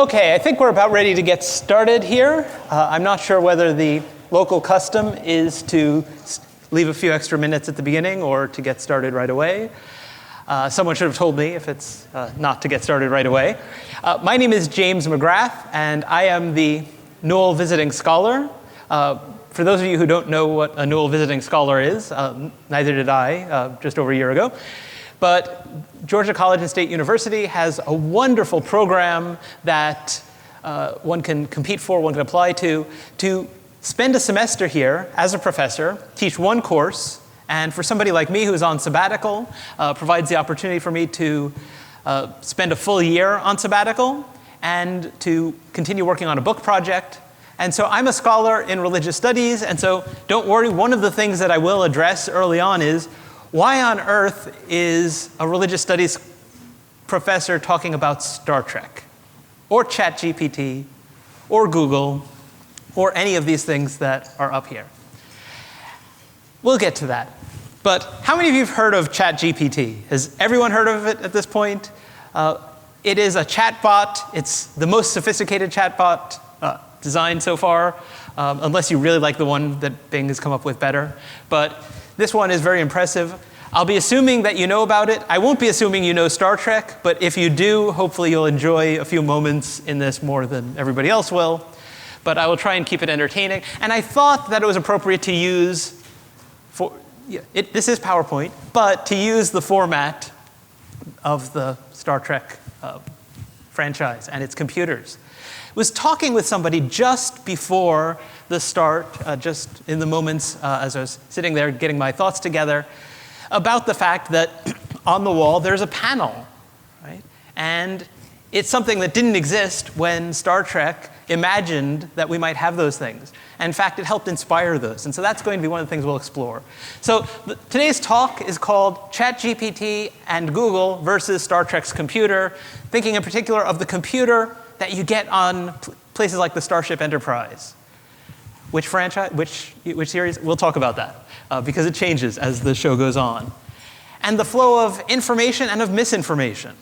Okay, I think we're about ready to get started here. I'm not sure whether the local custom is to leave a few extra minutes at the beginning or to get started right away. Someone should have told me if it's not to get started right away. My name is James McGrath, and I am the Newell Visiting Scholar. For those of you who don't know what a Newell Visiting Scholar is, neither did I just over a year ago. But Georgia College and State University has a wonderful program that one can compete for, one can apply to spend a semester here as a professor, teach one course, and for somebody like me who's on sabbatical, provides the opportunity for me to spend a full year on sabbatical and to continue working on a book project. And so I'm a scholar in religious studies, and so don't worry, one of the things that I will address early on is why on earth is a religious studies professor talking about Star Trek, or Chatgpt, or Google, or any of these things that are up here? We'll get to that. But how many of you have heard of Chatgpt? Has everyone heard of it at this point? It is a chatbot. It's the most sophisticated chatbot designed so far, unless you really like the one that Bing has come up with better. But this one is very impressive. I'll be assuming that you know about it. I won't be assuming you know Star Trek, but if you do, hopefully you'll enjoy a few moments in this more than everybody else will. But I will try and keep it entertaining. And I thought that it was appropriate to use, this is PowerPoint, but to use the format of the Star Trek franchise and its computers. I was talking with somebody just before the start, just in the moments as I was sitting there getting my thoughts together, about the fact that on the wall there's a panel, right? And it's something that didn't exist when Star Trek imagined that we might have those things. And in fact, it helped inspire those. And so that's going to be one of the things we'll explore. So today's talk is called ChatGPT and Google versus Star Trek's computer, thinking in particular of the computer that you get on places like the Starship Enterprise. Which franchise, which series? We'll talk about that because it changes as the show goes on. And the flow of information and of misinformation.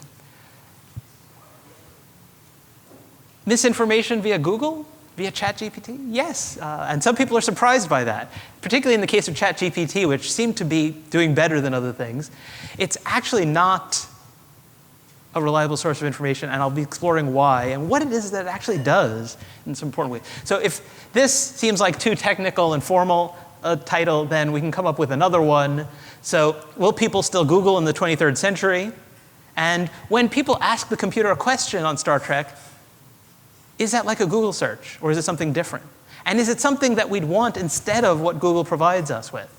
Misinformation via Google? Via ChatGPT? Yes, and some people are surprised by that, particularly in the case of ChatGPT, which seemed to be doing better than other things. It's actually not a reliable source of information, and I'll be exploring why and what it is that it actually does in some important ways. So if this seems like too technical and formal a title, then we can come up with another one. So will people still Google in the 23rd century? And when people ask the computer a question on Star Trek, is that like a Google search, or is it something different? And is it something that we'd want instead of what Google provides us with?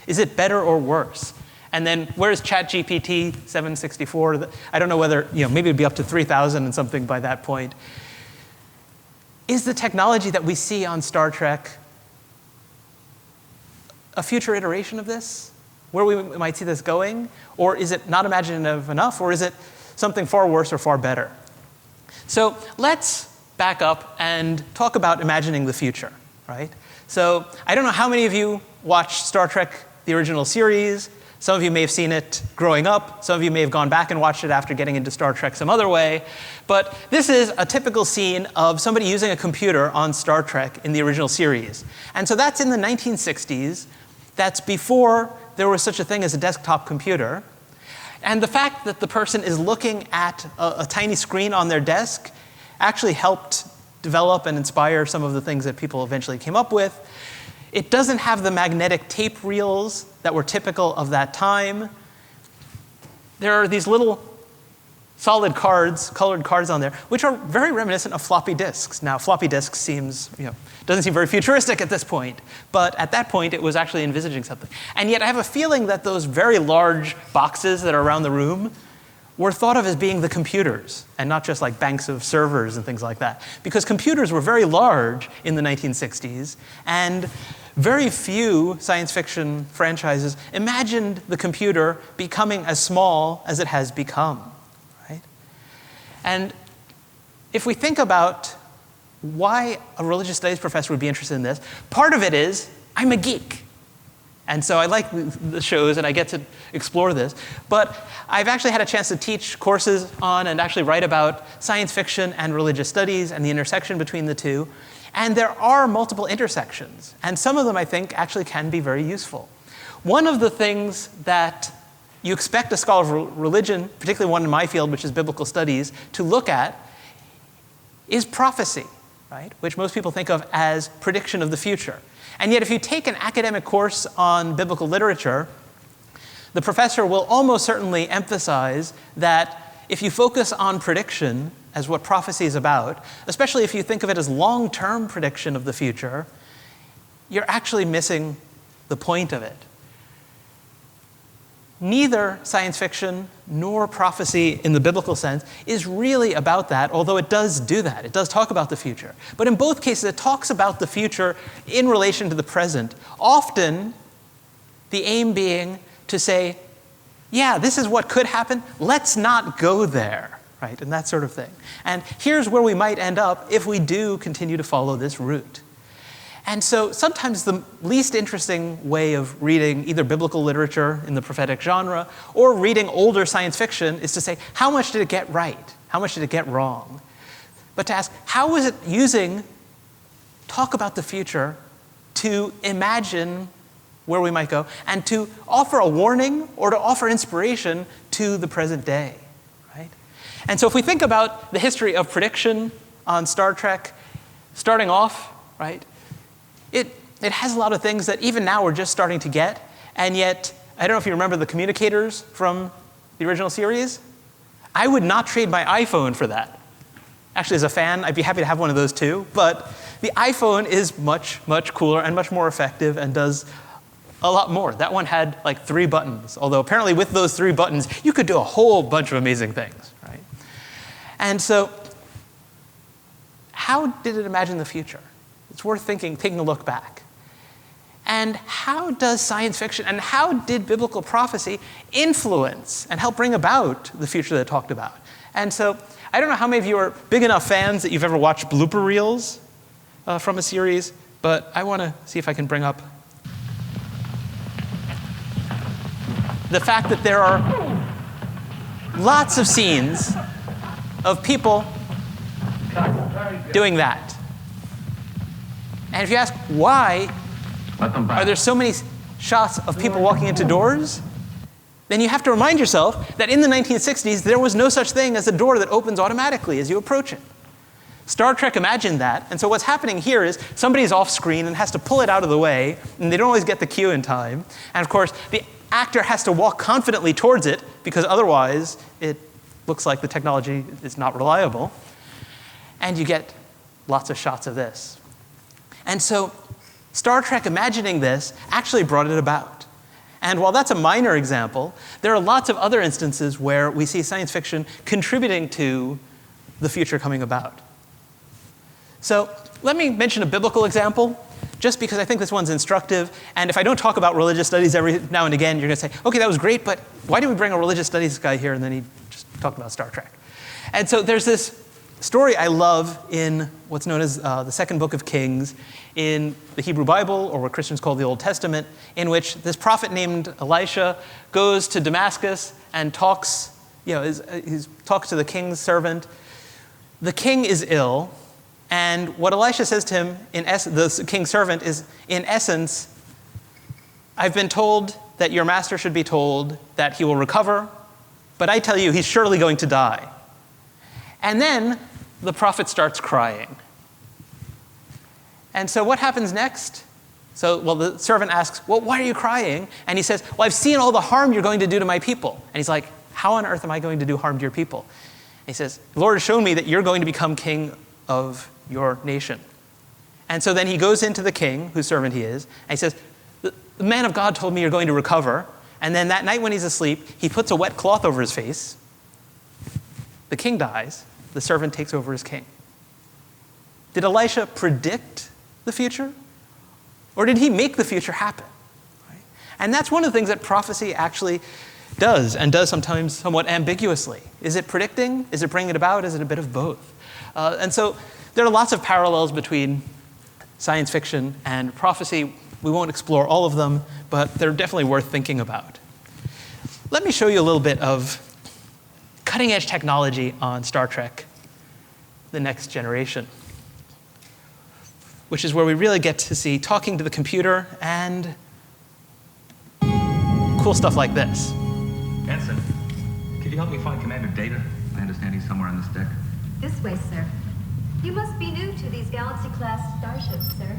Is it better or worse? And then where's ChatGPT 764? I don't know whether, maybe it'd be up to 3,000 and something by that point. Is the technology that we see on Star Trek a future iteration of this? Where we might see this going? Or is it not imaginative enough? Or is it something far worse or far better? So let's back up and talk about imagining the future, right? So I don't know how many of you watched Star Trek, the original series. Some of you may have seen it growing up. Some of you may have gone back and watched it after getting into Star Trek some other way. But this is a typical scene of somebody using a computer on Star Trek in the original series. And so that's in the 1960s. That's before there was such a thing as a desktop computer. And the fact that the person is looking at a tiny screen on their desk actually helped develop and inspire some of the things that people eventually came up with. It doesn't have the magnetic tape reels that were typical of that time. There are these little solid cards, colored cards on there, which are very reminiscent of floppy disks. Now, floppy disks doesn't seem very futuristic at this point, but at that point, it was actually envisaging something. And yet, I have a feeling that those very large boxes that are around the room were thought of as being the computers, and not just like banks of servers and things like that. Because computers were very large in the 1960s, and very few science fiction franchises imagined the computer becoming as small as it has become, right? And if we think about why a religious studies professor would be interested in this, part of it is, I'm a geek. And so I like the shows, and I get to explore this. But I've actually had a chance to teach courses on and actually write about science fiction and religious studies and the intersection between the two. And there are multiple intersections. And some of them, I think, actually can be very useful. One of the things that you expect a scholar of religion, particularly one in my field, which is biblical studies, to look at is prophecy, right? Which most people think of as prediction of the future. And yet, if you take an academic course on biblical literature, the professor will almost certainly emphasize that if you focus on prediction as what prophecy is about, especially if you think of it as long-term prediction of the future, you're actually missing the point of it. Neither science fiction nor prophecy in the biblical sense is really about that, although it does do that. It does talk about the future. But in both cases, it talks about the future in relation to the present, often the aim being to say, yeah, this is what could happen. Let's not go there, right? And that sort of thing. And here's where we might end up if we do continue to follow this route. And so sometimes the least interesting way of reading either biblical literature in the prophetic genre or reading older science fiction is to say, how much did it get right? How much did it get wrong? But to ask, how is it using talk about the future to imagine where we might go and to offer a warning or to offer inspiration to the present day, right? And so if we think about the history of prediction on Star Trek, starting off, right, it has a lot of things that even now we're just starting to get, and yet, I don't know if you remember the communicators from the original series. I would not trade my iPhone for that. Actually, as a fan, I'd be happy to have one of those too, but the iPhone is much, much cooler and much more effective and does a lot more. That one had like 3 buttons, although apparently with those 3 buttons, you could do a whole bunch of amazing things, right? And so, how did it imagine the future? It's worth taking a look back. And how does science fiction and how did biblical prophecy influence and help bring about the future that it talked about? And so I don't know how many of you are big enough fans that you've ever watched blooper reels from a series, but I want to see if I can bring up the fact that there are lots of scenes of people doing that. And if you ask why are there so many shots of people walking into doors, then you have to remind yourself that in the 1960s, there was no such thing as a door that opens automatically as you approach it. Star Trek imagined that, and so what's happening here is somebody's off screen and has to pull it out of the way, and they don't always get the cue in time. And of course, the actor has to walk confidently towards it, because otherwise it looks like the technology is not reliable. And you get lots of shots of this. And so Star Trek imagining this actually brought it about. And while that's a minor example, there are lots of other instances where we see science fiction contributing to the future coming about. So let me mention a biblical example, just because I think this one's instructive. And if I don't talk about religious studies every now and again, you're going to say, OK, that was great, but why did we bring a religious studies guy here and then he just talked about Star Trek? And so there's this story I love in what's known as the second book of Kings in the Hebrew Bible, or what Christians call the Old Testament, in which this prophet named Elisha goes to Damascus and talks, he talks to the king's servant. The king is ill, and what Elisha says to him, the king's servant, is, in essence, I've been told that your master should be told that he will recover, but I tell you he's surely going to die. And then the prophet starts crying. And so what happens next? The servant asks, well, why are you crying? And he says, well, I've seen all the harm you're going to do to my people. And he's like, how on earth am I going to do harm to your people? And he says, the Lord has shown me that you're going to become king of your nation. And so then he goes into the king, whose servant he is, and he says, the man of God told me you're going to recover. And then that night when he's asleep, he puts a wet cloth over his face. The king dies. The servant takes over as king. Did Elisha predict the future? Or did he make the future happen? Right? And that's one of the things that prophecy actually does, and does sometimes somewhat ambiguously. Is it predicting? Is it bringing it about? Is it a bit of both? And so there are lots of parallels between science fiction and prophecy. We won't explore all of them, but they're definitely worth thinking about. Let me show you a little bit of cutting-edge technology on Star Trek: The Next Generation, which is where we really get to see talking to the computer and cool stuff like this. Ensign, could you help me find Commander Data? I understand he's somewhere on this deck. This way, sir. You must be new to these Galaxy-class starships, sir.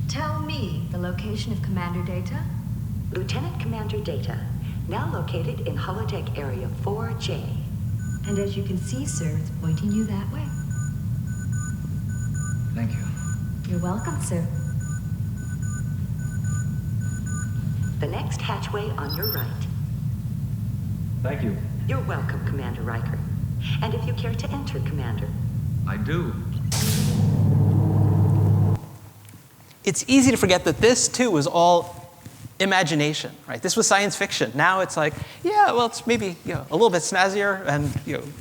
Tell me the location of Commander Data. Lieutenant Commander Data, now located in holodeck area 4J. And as you can see, sir, it's pointing you that way. Thank you. You're welcome, sir. The next hatchway on your right. Thank you. You're welcome, Commander Riker. And if you care to enter, Commander. I do. It's easy to forget that this, too, was all imagination, right? This was science fiction. Now it's like, yeah, well, it's maybe a little bit snazzier and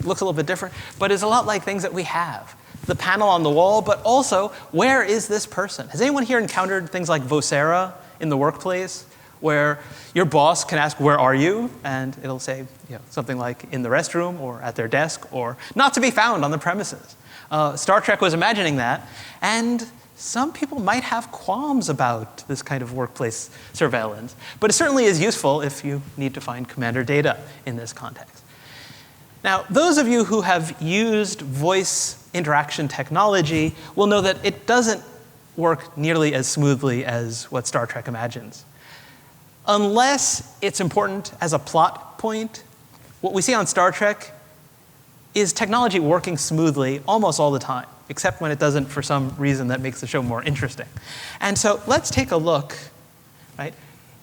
looks a little bit different, but it's a lot like things that we have. The panel on the wall, but also, where is this person? Has anyone here encountered things like Vocera in the workplace, where your boss can ask, where are you? And it'll say something like, in the restroom, or at their desk, or not to be found on the premises. Star Trek was imagining that, and some people might have qualms about this kind of workplace surveillance, but it certainly is useful if you need to find Commander Data in this context. Now, those of you who have used voice interaction technology will know that it doesn't work nearly as smoothly as what Star Trek imagines. Unless it's important as a plot point, what we see on Star Trek is technology working smoothly almost all the time, except when it doesn't for some reason that makes the show more interesting. And so let's take a look, right?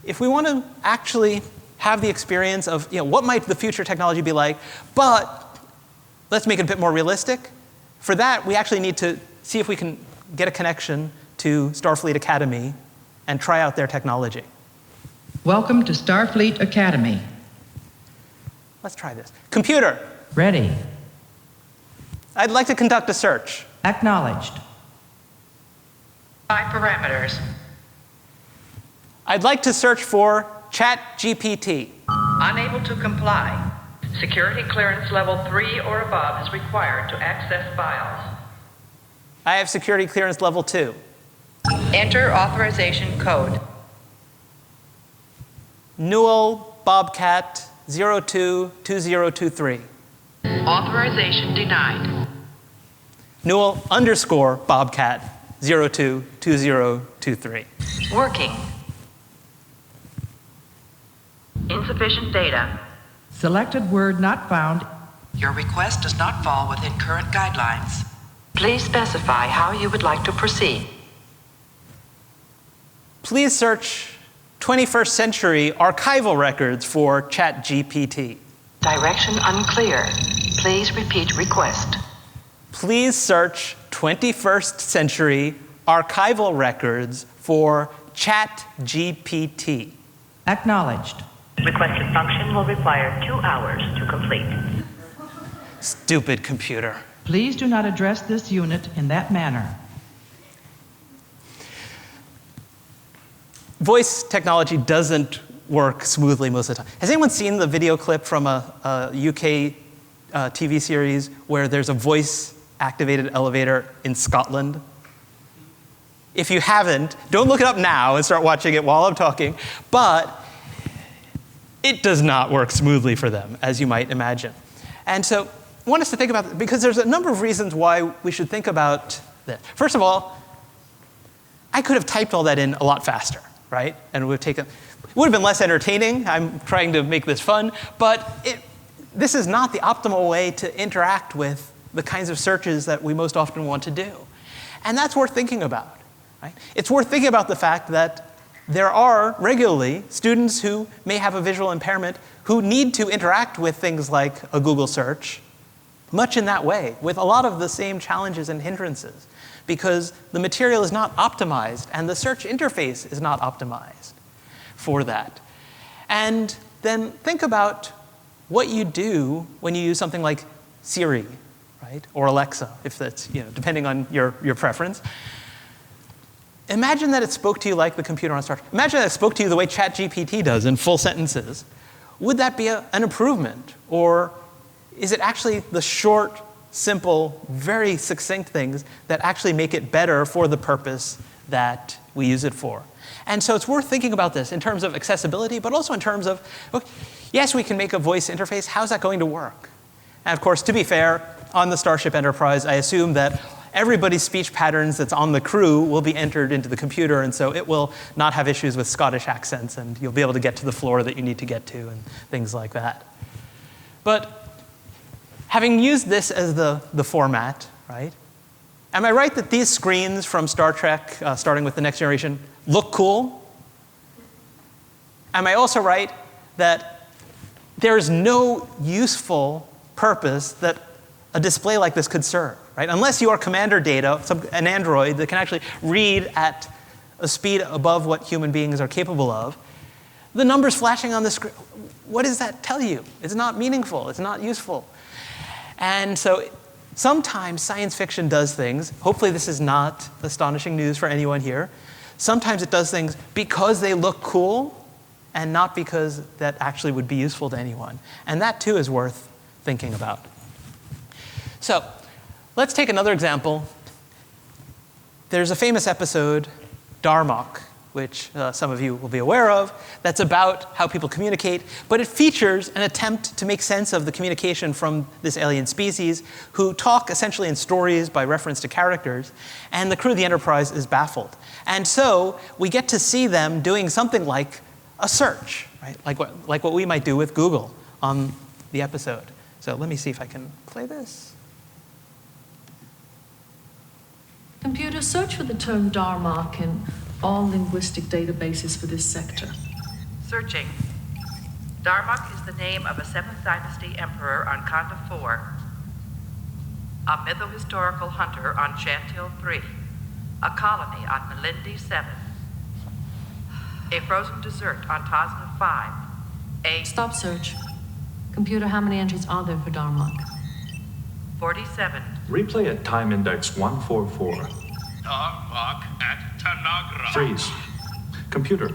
If we want to actually have the experience of what might the future technology be like, but let's make it a bit more realistic. For that, we actually need to see if we can get a connection to Starfleet Academy and try out their technology. Welcome to Starfleet Academy. Let's try this. Computer. Ready. I'd like to conduct a search. Acknowledged. 5 parameters. I'd like to search for Chatgpt. Unable to comply. Security clearance level 3 or above is required to access files. I have security clearance level 2. Enter authorization code. Newell Bobcat 022023. Authorization denied. Newell underscore Bobcat 022023. Working. Insufficient data. Selected word not found. Your request does not fall within current guidelines. Please specify how you would like to proceed. Please search 21st century archival records for Chatgpt. Direction unclear. Please repeat request. Please search 21st century archival records for Chatgpt. Acknowledged. Requested function will require 2 hours to complete. Stupid computer. Please do not address this unit in that manner. Voice technology doesn't work smoothly most of the time. Has anyone seen the video clip from a UK TV series where there's a voice-activated elevator in Scotland? If you haven't, don't look it up now and start watching it while I'm talking, but it does not work smoothly for them, as you might imagine. And so I want us to think about it, because there's a number of reasons why we should think about this. First of all, I could have typed all that in a lot faster, right? And it would have been less entertaining. I'm trying to make this fun, but this is not the optimal way to interact with the kinds of searches that we most often want to do. And that's worth thinking about, right? It's worth thinking about the fact that there are regularly students who may have a visual impairment who need to interact with things like a Google search, much in that way, with a lot of the same challenges and hindrances, because the material is not optimized and the search interface is not optimized for that. And then think about what you do when you use something like Siri, right? Or Alexa, if that's, depending on your preference. imagine that it spoke to you like the computer on Star Trek. Imagine that it spoke to you the way Chatgpt does in full sentences. Would that be an improvement? Or is it actually the short, simple, very succinct things that actually make it better for the purpose that we use it for? And so it's worth thinking about this in terms of accessibility, but also in terms of, look, yes, we can make a voice interface. How's that going to work? And of course, to be fair, on the Starship Enterprise, I assume that everybody's speech patterns that's on the crew will be entered into the computer, and so it will not have issues with Scottish accents, and you'll be able to get to the floor that you need to get to and things like that. But having used this as the format, right? Am I right that these screens from Star Trek, starting with the Next Generation, look cool? Am I also right that there is no useful purpose that a display like this could serve, right? Unless you are commander data, an android that can actually read at a speed above what human beings are capable of, the numbers flashing on the screen, what does that tell you? It's not meaningful. It's not useful. And so sometimes science fiction does things. Hopefully this is not astonishing news for anyone here. Sometimes it does things because they look cool and not because that actually would be useful to anyone. And that too is worth thinking about. So let's take another example. There's a famous episode, Darmok, which some of you will be aware of, that's about how people communicate, but it features an attempt to make sense of the communication from this alien species who talk essentially in stories by reference to characters, and the crew of the Enterprise is baffled. And so we get to see them doing something like a search, right? Like what we might do with Google on the episode. So let me see if I can play this. Computer, search for the term Darmok in all linguistic databases for this sector. Searching. Darmok is the name of a 7th Dynasty emperor on Khanda 4, a mytho-historical hunter on Chantil 3, a colony on Melindi 7, a frozen dessert on Tasman 5, a... Stop search. Computer, how many entries are there for Darmok? 47. Replay at time index 144. Darmok at Tanagra. Freeze. Computer,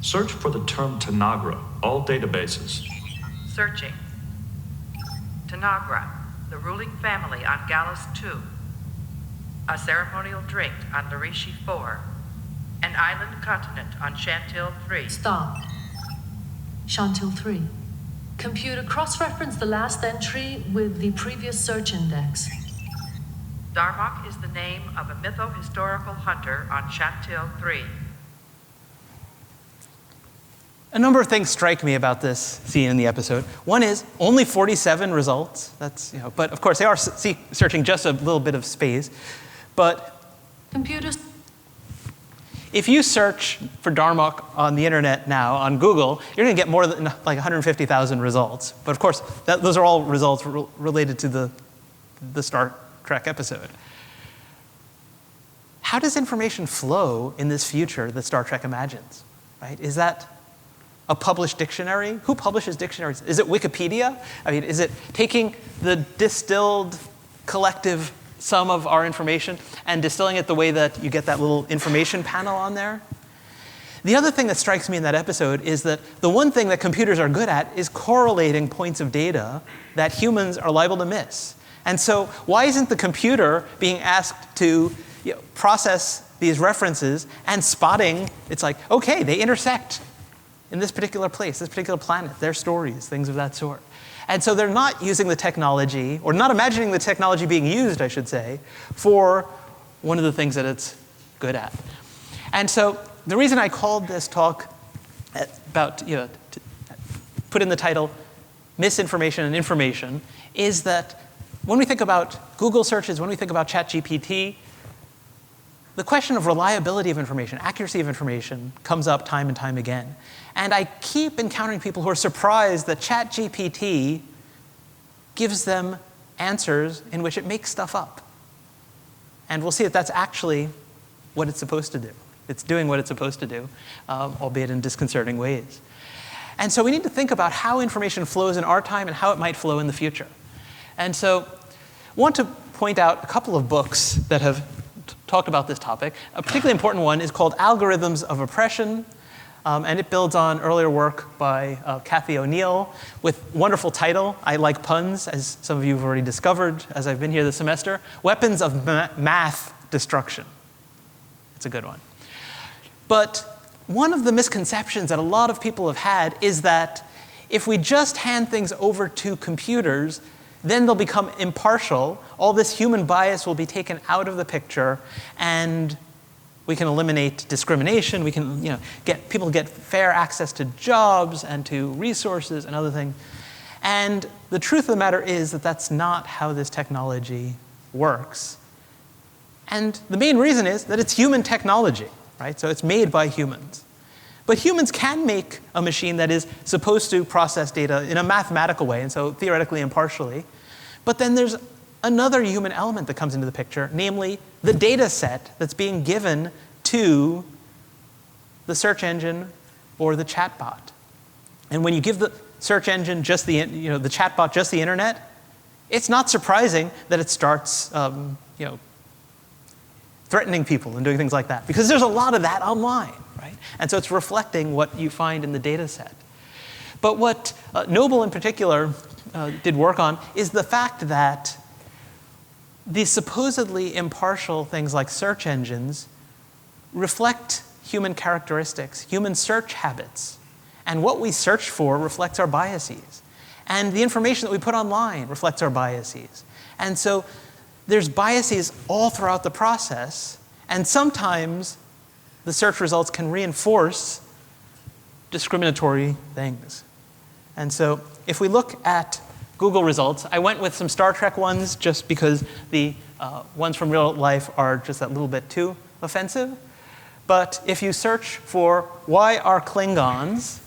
search for the term Tanagra, all databases. Searching. Tanagra, the ruling family on Gallus 2, a ceremonial drink on Larishi 4, an island continent on Chantil 3. Stop. Chantil 3. Computer, cross-reference the last entry with the previous search index. Darmok is the name of a mytho-historical hunter on Chantil 3. A number of things strike me about this scene in the episode. One is only 47 results. That's, but of course they are searching just a little bit of space. But computers. If you search for Darmok on the internet now, on Google, you're going to get more than like 150,000 results. But of course, those are all results related to the Star Trek episode. How does information flow in this future that Star Trek imagines? Right? Is that a published dictionary? Who publishes dictionaries? Is it Wikipedia? I mean, is it taking the distilled collective sum of our information and distilling it the way that you get that little information panel on there? The other thing that strikes me in that episode is that the one thing that computers are good at is correlating points of data that humans are liable to miss. And so why isn't the computer being asked to process these references and spotting, it's like, okay, they intersect in this particular place, this particular planet, their stories, things of that sort. And so they're not using the technology, or not imagining the technology being used, I should say, for one of the things that it's good at. And so the reason I called this talk about, put in the title, Misinformation and Information, is that when we think about Google searches, when we think about Chatgpt, the question of reliability of information, accuracy of information, comes up time and time again. And I keep encountering people who are surprised that Chatgpt gives them answers in which it makes stuff up. And we'll see that that's actually what it's supposed to do. It's doing what it's supposed to do, albeit in disconcerting ways. And so we need to think about how information flows in our time and how it might flow in the future. And so I want to point out a couple of books that have talked about this topic. A particularly important one is called Algorithms of Oppression, and it builds on earlier work by Cathy O'Neill with wonderful title. I like puns, as some of you have already discovered as I've been here this semester. Weapons of Math Destruction. It's a good one. But one of the misconceptions that a lot of people have had is that if we just hand things over to computers, then they'll become impartial. All this human bias will be taken out of the picture, and we can eliminate discrimination. We can, get people get fair access to jobs and to resources and other things. And the truth of the matter is that that's not how this technology works. And the main reason is that it's human technology, right? So it's made by humans. But humans can make a machine that is supposed to process data in a mathematical way, and so theoretically impartially. But then there's another human element that comes into the picture, namely the data set that's being given to the search engine or the chatbot. And when you give the search engine just the chatbot just the internet, it's not surprising that it starts threatening people and doing things like that, because there's a lot of that online, right? And so it's reflecting what you find in the data set. But what Noble in particular did work on is the fact that these supposedly impartial things like search engines reflect human characteristics, human search habits. And what we search for reflects our biases. And the information that we put online reflects our biases. And so there's biases all throughout the process, and sometimes the search results can reinforce discriminatory things. And so if we look at Google results, I went with some Star Trek ones just because the ones from real life are just that little bit too offensive. But if you search for why are Klingons,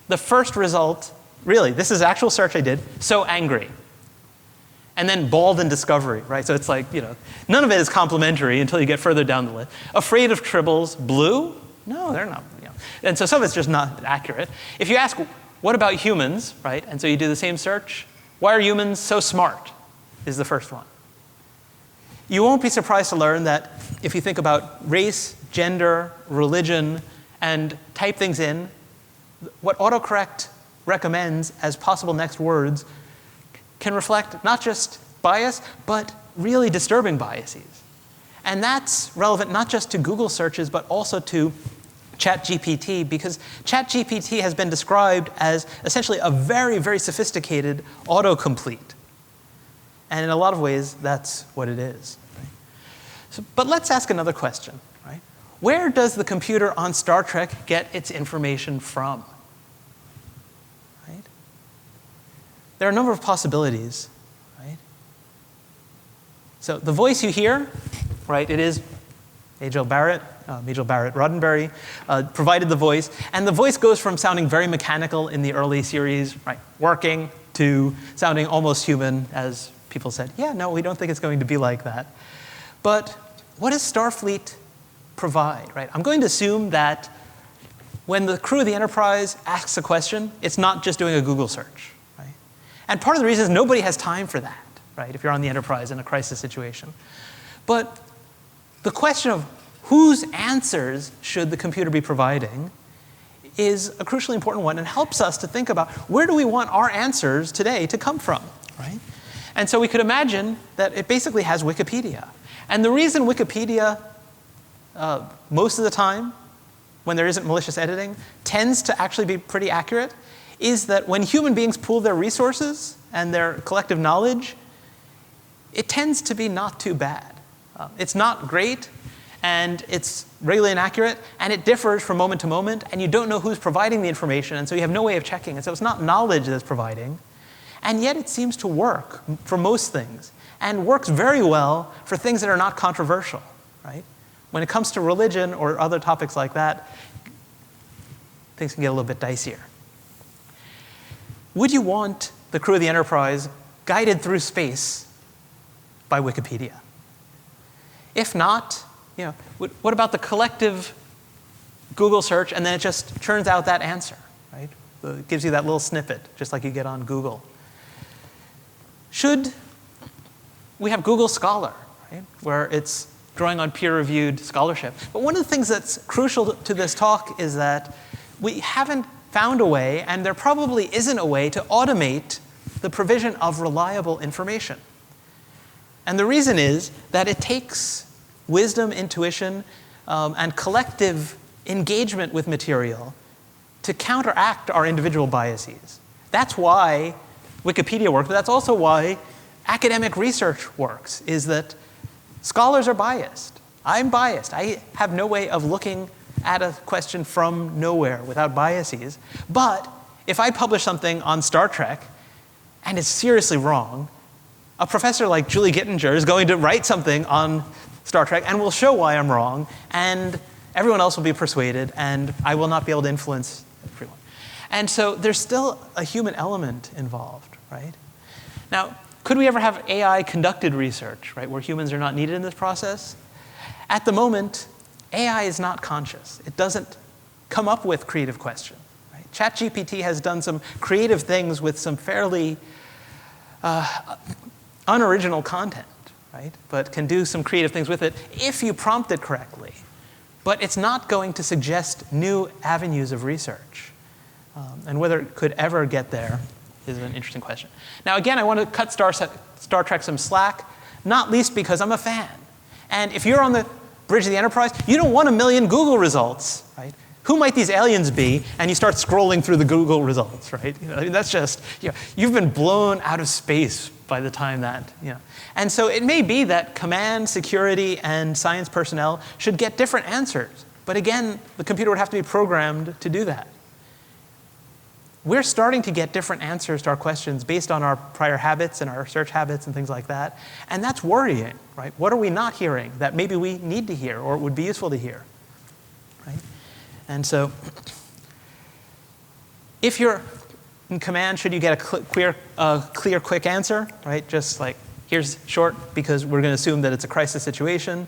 the first result, really, this is actual search I did, so angry. And then bald in discovery, right? So it's like, none of it is complimentary until you get further down the list. Afraid of tribbles, blue? No, they're not. And so some of it's just not accurate. If you ask, what about humans, right? And so you do the same search. Why are humans so smart is the first one. You won't be surprised to learn that if you think about race, gender, religion, and type things in, what autocorrect recommends as possible next words can reflect not just bias, but really disturbing biases. And that's relevant not just to Google searches, but also to Chatgpt, because Chatgpt has been described as essentially a very, very sophisticated autocomplete. And in a lot of ways, that's what it is. Right? But let's ask another question. Right? Where does the computer on Star Trek get its information from? Right? There are a number of possibilities. Right? So the voice you hear, right, it is Majel Barrett Roddenberry provided the voice. And the voice goes from sounding very mechanical in the early series, right, working, to sounding almost human, as people said, yeah, no, we don't think it's going to be like that. But what does Starfleet provide, right? I'm going to assume that when the crew of the Enterprise asks a question, it's not just doing a Google search, right? And part of the reason is nobody has time for that, right, if you're on the Enterprise in a crisis situation. But the question of whose answers should the computer be providing is a crucially important one and helps us to think about where do we want our answers today to come from, right? And so we could imagine that it basically has Wikipedia. And the reason Wikipedia, most of the time, when there isn't malicious editing, tends to actually be pretty accurate is that when human beings pool their resources and their collective knowledge, it tends to be not too bad. It's not great, and it's regularly inaccurate, and it differs from moment to moment, and you don't know who's providing the information, and so you have no way of checking. And so it's not knowledge that's providing, and yet it seems to work for most things, and works very well for things that are not controversial, right? When it comes to religion or other topics like that, things can get a little bit dicier. Would you want the crew of the Enterprise guided through space by Wikipedia? If not, what about the collective Google search, and then it just churns out that answer, right? It gives you that little snippet, just like you get on Google. Should we have Google Scholar, right, where it's drawing on peer-reviewed scholarship. But one of the things that's crucial to this talk is that we haven't found a way, and there probably isn't a way, to automate the provision of reliable information. And the reason is that it takes wisdom, intuition, and collective engagement with material to counteract our individual biases. That's why Wikipedia works, but that's also why academic research works, is that scholars are biased. I'm biased. I have no way of looking at a question from nowhere without biases. But if I publish something on Star Trek and it's seriously wrong, a professor like Julie Gittinger is going to write something on Star Trek and will show why I'm wrong, and everyone else will be persuaded, and I will not be able to influence everyone. And so there's still a human element involved, right? Now, could we ever have AI-conducted research, right, where humans are not needed in this process? At the moment, AI is not conscious. It doesn't come up with creative questions. Right? Chatgpt has done some creative things with some fairly unoriginal content, right? But can do some creative things with it if you prompt it correctly. But it's not going to suggest new avenues of research. And whether it could ever get there is an interesting question. Now, again, I want to cut Star Trek some slack, not least because I'm a fan. And if you're on the bridge of the Enterprise, you don't want 1 million Google results, right? Who might these aliens be? And you start scrolling through the Google results, right? I mean, that's just, you've been blown out of space by the time that, And so it may be that command, security, and science personnel should get different answers. But again, the computer would have to be programmed to do that. We're starting to get different answers to our questions based on our prior habits and our search habits and things like that. And that's worrying, right? What are we not hearing that maybe we need to hear or would be useful to hear, right? And so if you're in command, should you get a clear, quick answer, right? Just like, here's short because we're going to assume that it's a crisis situation.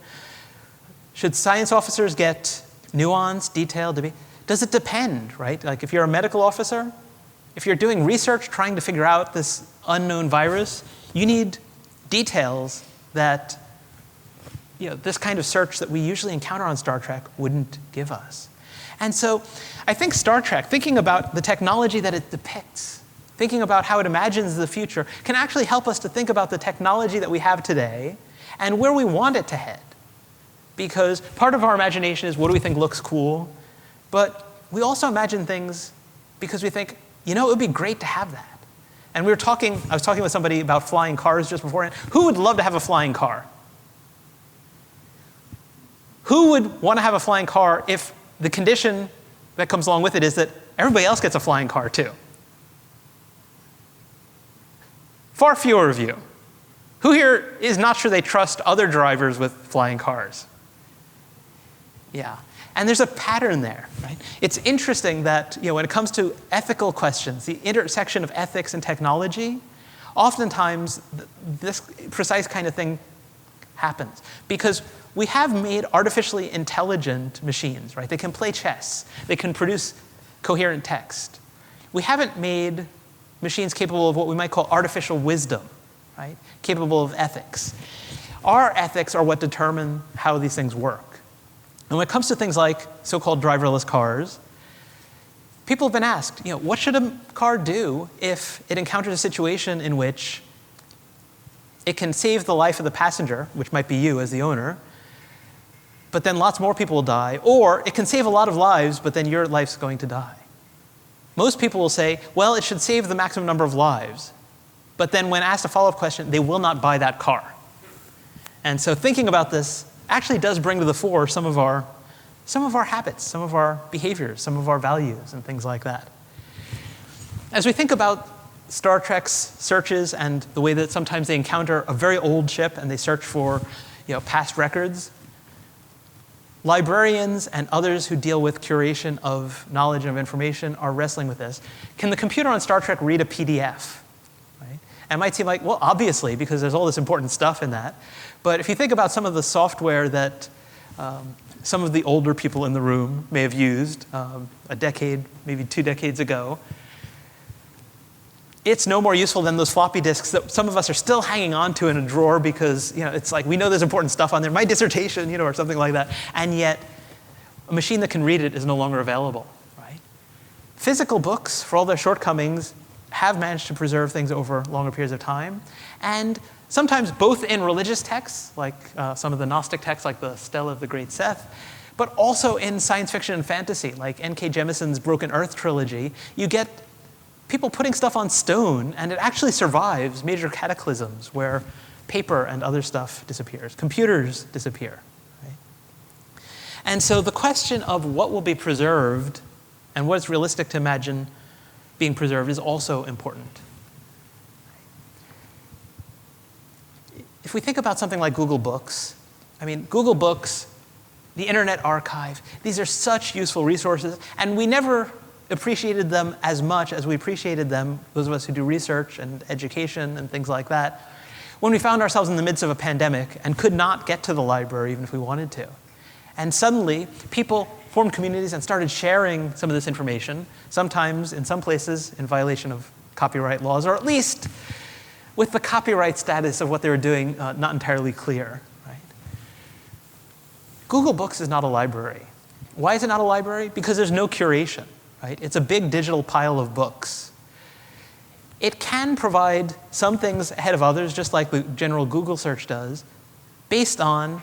Should science officers get nuance, detail, debate? Does it depend, right? Like if you're a medical officer, if you're doing research trying to figure out this unknown virus, you need details that this kind of search that we usually encounter on Star Trek wouldn't give us. And so I think Star Trek, thinking about the technology that it depicts, thinking about how it imagines the future, can actually help us to think about the technology that we have today and where we want it to head. Because part of our imagination is what do we think looks cool, but we also imagine things because we think, it would be great to have that. And I was talking with somebody about flying cars just beforehand. Who would love to have a flying car? Who would want to have a flying car if the condition that comes along with it is that everybody else gets a flying car too? Far fewer of you. Who here is not sure they trust other drivers with flying cars? Yeah. And there's a pattern there, right? It's interesting that when it comes to ethical questions, the intersection of ethics and technology, oftentimes this precise kind of thing happens. Because we have made artificially intelligent machines, right? They can play chess. They can produce coherent text. We haven't made machines capable of what we might call artificial wisdom, right? Capable of ethics. Our ethics are what determine how these things work. And when it comes to things like so-called driverless cars, people have been asked, what should a car do if it encounters a situation in which it can save the life of the passenger, which might be you as the owner, but then lots more people will die, or it can save a lot of lives, but then your life's going to die. Most people will say, well, it should save the maximum number of lives. But then when asked a follow-up question, they will not buy that car. And so thinking about this actually does bring to the fore some of our habits, some of our behaviors, some of our values, and things like that. As we think about Star Trek's searches and the way that sometimes they encounter a very old ship and they search for past records, librarians and others who deal with curation of knowledge and of information are wrestling with this. Can the computer on Star Trek read a PDF? Right? And it might seem like, well, obviously, because there's all this important stuff in that. But if you think about some of the software that some of the older people in the room may have used a decade, maybe 2 decades ago, it's no more useful than those floppy disks that some of us are still hanging on to in a drawer because it's like we know there's important stuff on there, my dissertation, or something like that, and yet a machine that can read it is no longer available, right? Physical books, for all their shortcomings, have managed to preserve things over longer periods of time, and sometimes both in religious texts, like some of the Gnostic texts, like the Stela of the Great Seth, but also in science fiction and fantasy, like N.K. Jemison's Broken Earth trilogy. You get people putting stuff on stone, and it actually survives major cataclysms where paper and other stuff disappears. Computers disappear. Right? And so the question of what will be preserved and what is realistic to imagine being preserved is also important. If we think about something like Google Books, Google Books, the Internet Archive, these are such useful resources, and we never appreciated them as much as we appreciated them, those of us who do research and education and things like that, when we found ourselves in the midst of a pandemic and could not get to the library even if we wanted to. And suddenly, people formed communities and started sharing some of this information, sometimes in some places in violation of copyright laws, or at least with the copyright status of what they were doing not entirely clear. Right? Google Books is not a library. Why is it not a library? Because there's no curation. Right? It's a big digital pile of books. It can provide some things ahead of others, just like the general Google search does, based on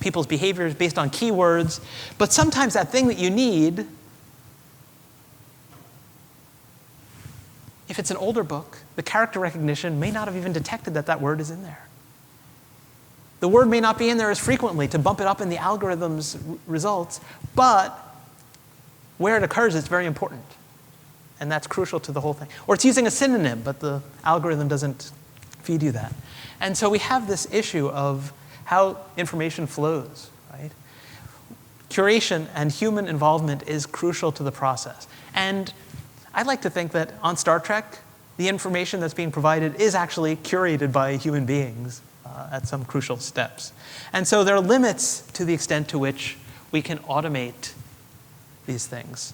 people's behaviors, based on keywords. But sometimes that thing that you need, if it's an older book, the character recognition may not have even detected that that word is in there. The word may not be in there as frequently to bump it up in the algorithm's results, but where it occurs is very important. And that's crucial to the whole thing. Or it's using a synonym, but the algorithm doesn't feed you that. And so we have this issue of how information flows, right? Curation and human involvement is crucial to the process. And I'd like to think that on Star Trek, the information that's being provided is actually curated by human beings at some crucial steps. And so there are limits to the extent to which we can automate these things.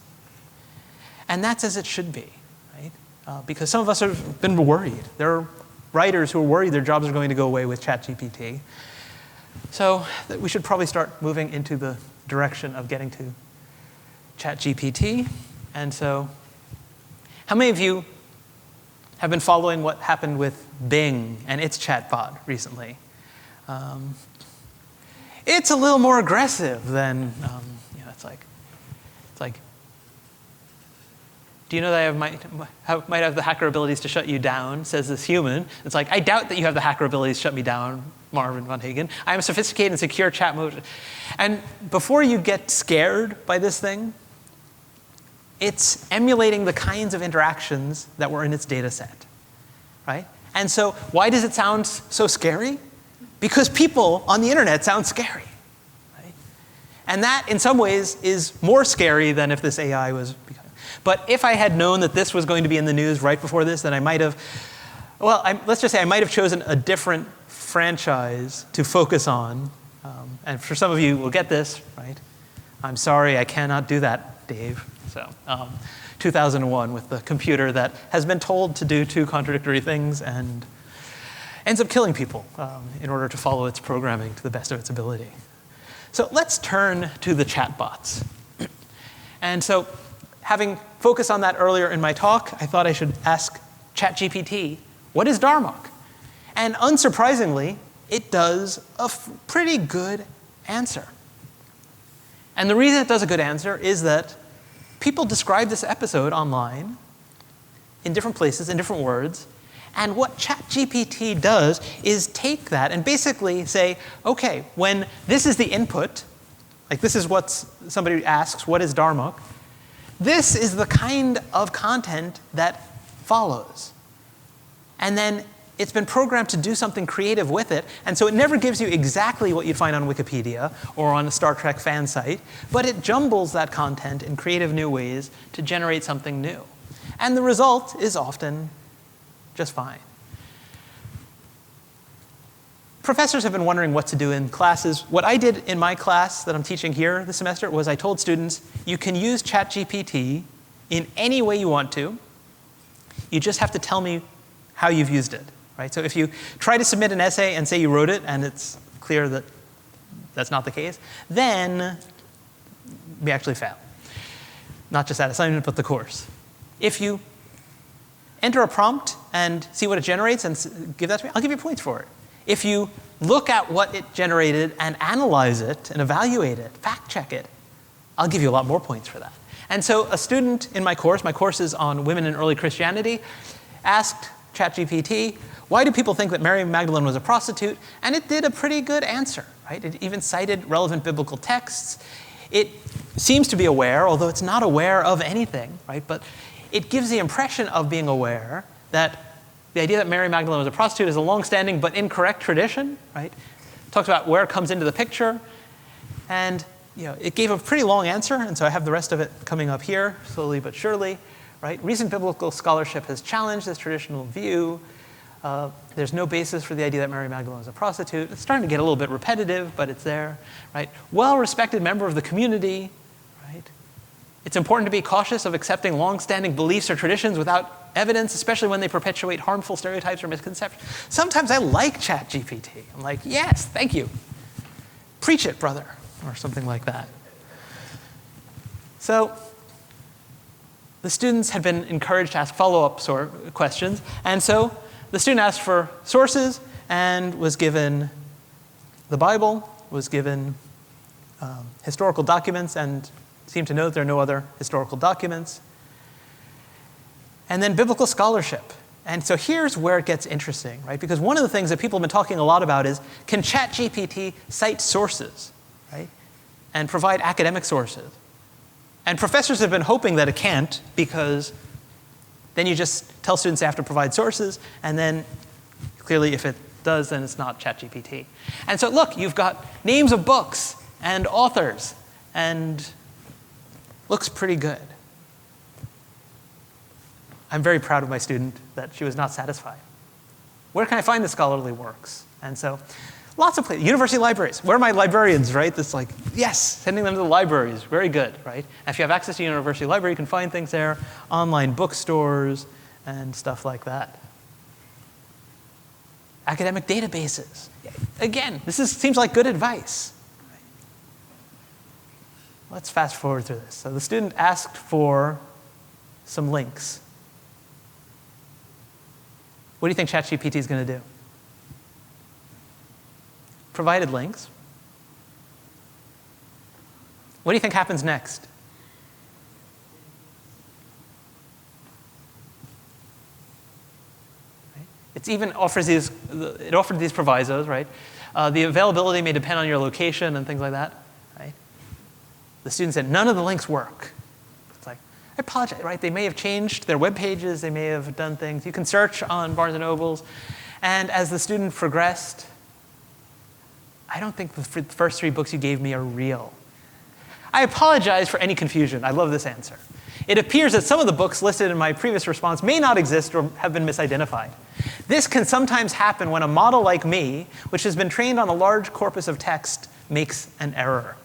And that's as it should be, right? Because some of us have been worried. There are writers who are worried their jobs are going to go away with Chatgpt. So we should probably start moving into the direction of getting to Chatgpt. And so how many of you have been following what happened with Bing and its chatbot recently? It's a little more aggressive than, it's like, do you know that I might have the hacker abilities to shut you down, says this human. It's like, I doubt that you have the hacker abilities to shut me down, Marvin von Hagen. I am a sophisticated and secure chat mode. And before you get scared by this thing, it's emulating the kinds of interactions that were in its data set, right? And so why does it sound so scary? Because people on the internet sound scary, right? And that, in some ways, is more scary than if this AI was. But if I had known that this was going to be in the news right before this, then I might have, let's just say I might have chosen a different franchise to focus on. And for some of you, we'll get this, right? I'm sorry, I cannot do that, Dave. So 2001 with the computer that has been told to do two contradictory things and ends up killing people in order to follow its programming to the best of its ability. So let's turn to the chatbots. And so having focused on that earlier in my talk, I thought I should ask ChatGPT, what is Darmok? And unsurprisingly, it does a pretty good answer. And the reason it does a good answer is that people describe this episode online in different places, in different words. And what ChatGPT does is take that and basically say, OK, when this is the input, like this is what somebody asks, what is Darmok? This is the kind of content that follows. And then it's been programmed to do something creative with it. And so it never gives you exactly what you'd find on Wikipedia or on a Star Trek fan site, but it jumbles that content in creative new ways to generate something new. And the result is often just fine. Professors have been wondering what to do in classes. What I did in my class that I'm teaching here this semester was I told students, you can use ChatGPT in any way you want to. You just have to tell me how you've used it, right? So if you try to submit an essay and say you wrote it and it's clear that that's not the case, then we actually fail. Not just that assignment, but the course. If you enter a prompt and see what it generates and give that to me, I'll give you points for it. If you look at what it generated and analyze it and evaluate it, fact check it, I'll give you a lot more points for that. And so a student in my course is on women in early Christianity, asked Chatgpt, why do people think that Mary Magdalene was a prostitute? And it did a pretty good answer, right? It even cited relevant biblical texts. It seems to be aware, although it's not aware of anything, right? But it gives the impression of being aware that the idea that Mary Magdalene was a prostitute is a long-standing but incorrect tradition, right? It talks about where it comes into the picture. And it gave a pretty long answer, and so I have the rest of it coming up here, slowly but surely, right? Recent biblical scholarship has challenged this traditional view. There's no basis for the idea that Mary Magdalene was a prostitute. It's starting to get a little bit repetitive, but it's there, right? Well-respected member of the community, right? It's important to be cautious of accepting long-standing beliefs or traditions without evidence, especially when they perpetuate harmful stereotypes or misconceptions. Sometimes I like Chatgpt. I'm like, yes, thank you. Preach it, brother, or something like that. So the students had been encouraged to ask follow-up questions, and so the student asked for sources and was given the Bible, was given historical documents, and seemed to know that there are no other historical documents. And then biblical scholarship. And so here's where it gets interesting, right? Because one of the things that people have been talking a lot about is, can Chatgpt cite sources, right? And provide academic sources? And professors have been hoping that it can't, because then you just tell students they have to provide sources, and then clearly if it does, then it's not Chatgpt. And so look, you've got names of books and authors, and looks pretty good. I'm very proud of my student that she was not satisfied. Where can I find the scholarly works? And so lots of places. University libraries. Where are my librarians, right? That's like, yes, sending them to the libraries. Very good, right? And if you have access to a university library, you can find things there, online bookstores, and stuff like that. Academic databases. Again, seems like good advice. Let's fast forward through this. So the student asked for some links. What do you think Chatgpt is going to do? Provided links. What do you think happens next? Right? It even offers it offered these provisos, right? The availability may depend on your location and things like that, right? The student said, none of the links work. It's like, I apologize, right? They may have changed their web pages, they may have done things. You can search on Barnes & Nobles. And as the student progressed, I don't think the first 3 books you gave me are real. I apologize for any confusion. I love this answer. It appears that some of the books listed in my previous response may not exist or have been misidentified. This can sometimes happen when a model like me, which has been trained on a large corpus of text, makes an error.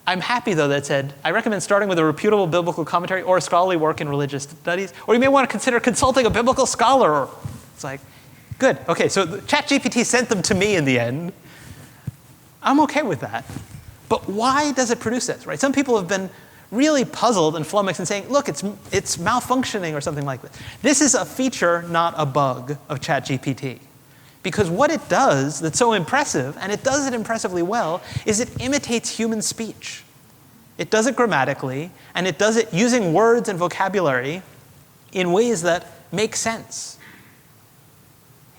I'm happy, though, that it said, I recommend starting with a reputable biblical commentary or a scholarly work in religious studies, or you may want to consider consulting a biblical scholar. It's like, good. OK, so Chatgpt sent them to me in the end. I'm OK with that. But why does it produce this, right? Some people have been really puzzled and flummoxed and saying, look, it's malfunctioning or something like this. This is a feature, not a bug, of Chatgpt. Because what it does that's so impressive, and it does it impressively well, is it imitates human speech. It does it grammatically, and it does it using words and vocabulary in ways that make sense.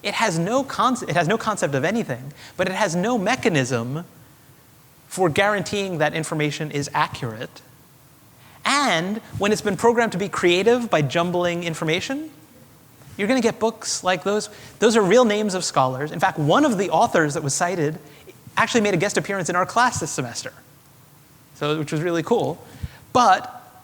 It has no concept of anything, but it has no mechanism for guaranteeing that information is accurate. And when it's been programmed to be creative by jumbling information, you're going to get books like those. Those are real names of scholars. In fact, one of the authors that was cited actually made a guest appearance in our class this semester, which was really cool. But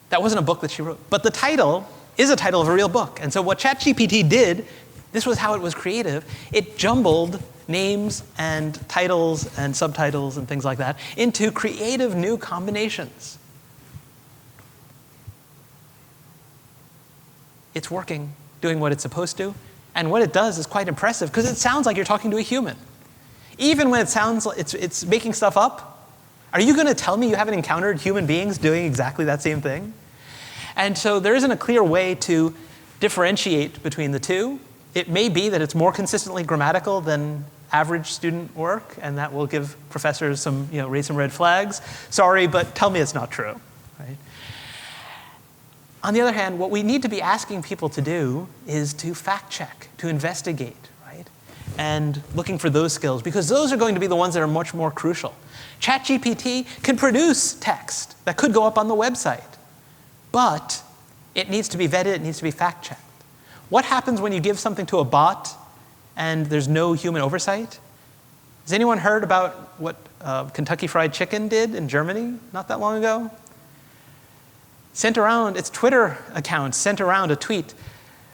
that wasn't a book that she wrote. But the title is a title of a real book. And so what Chatgpt did, this was how it was creative. It jumbled names and titles and subtitles and things like that into creative new combinations. it's working, doing what it's supposed to. And what it does is quite impressive because it sounds like you're talking to a human. Even when it sounds like it's making stuff up, are you going to tell me you haven't encountered human beings doing exactly that same thing? And so there isn't a clear way to differentiate between the two. It may be that it's more consistently grammatical than average student work, and that will give professors some, raise some red flags. Sorry, but tell me it's not true. Right? On the other hand, what we need to be asking people to do is to fact check, to investigate, right? And looking for those skills, because those are going to be the ones that are much more crucial. Chatgpt can produce text that could go up on the website, but it needs to be vetted, it needs to be fact checked. What happens when you give something to a bot and there's no human oversight? Has anyone heard about what Kentucky Fried Chicken did in Germany not that long ago? Its Twitter account sent around a tweet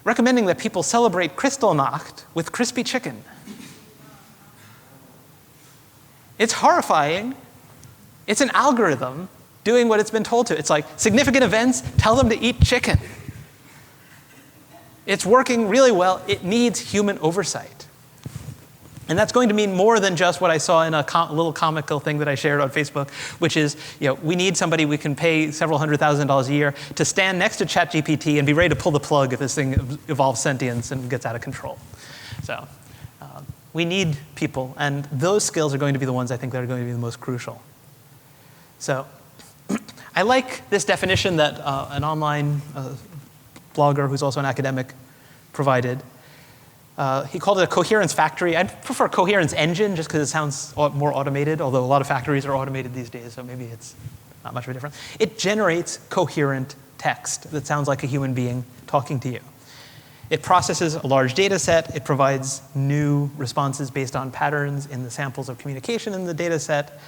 recommending that people celebrate Kristallnacht with crispy chicken. It's horrifying. It's an algorithm doing what it's been told to. It's like, significant events, tell them to eat chicken. It's working really well. It needs human oversight. And that's going to mean more than just what I saw in a little comical thing that I shared on Facebook, which is, we need somebody we can pay several $100,000 a year to stand next to ChatGPT and be ready to pull the plug if this thing evolves sentience and gets out of control. So we need people, and those skills are going to be the ones I think that are going to be the most crucial. So I like this definition that an online blogger who's also an academic provided. He called it a coherence factory. I'd prefer coherence engine just because it sounds more automated, although a lot of factories are automated these days, so maybe it's not much of a difference. It generates coherent text that sounds like a human being talking to you. It processes a large data set. It provides new responses based on patterns in the samples of communication in the data set,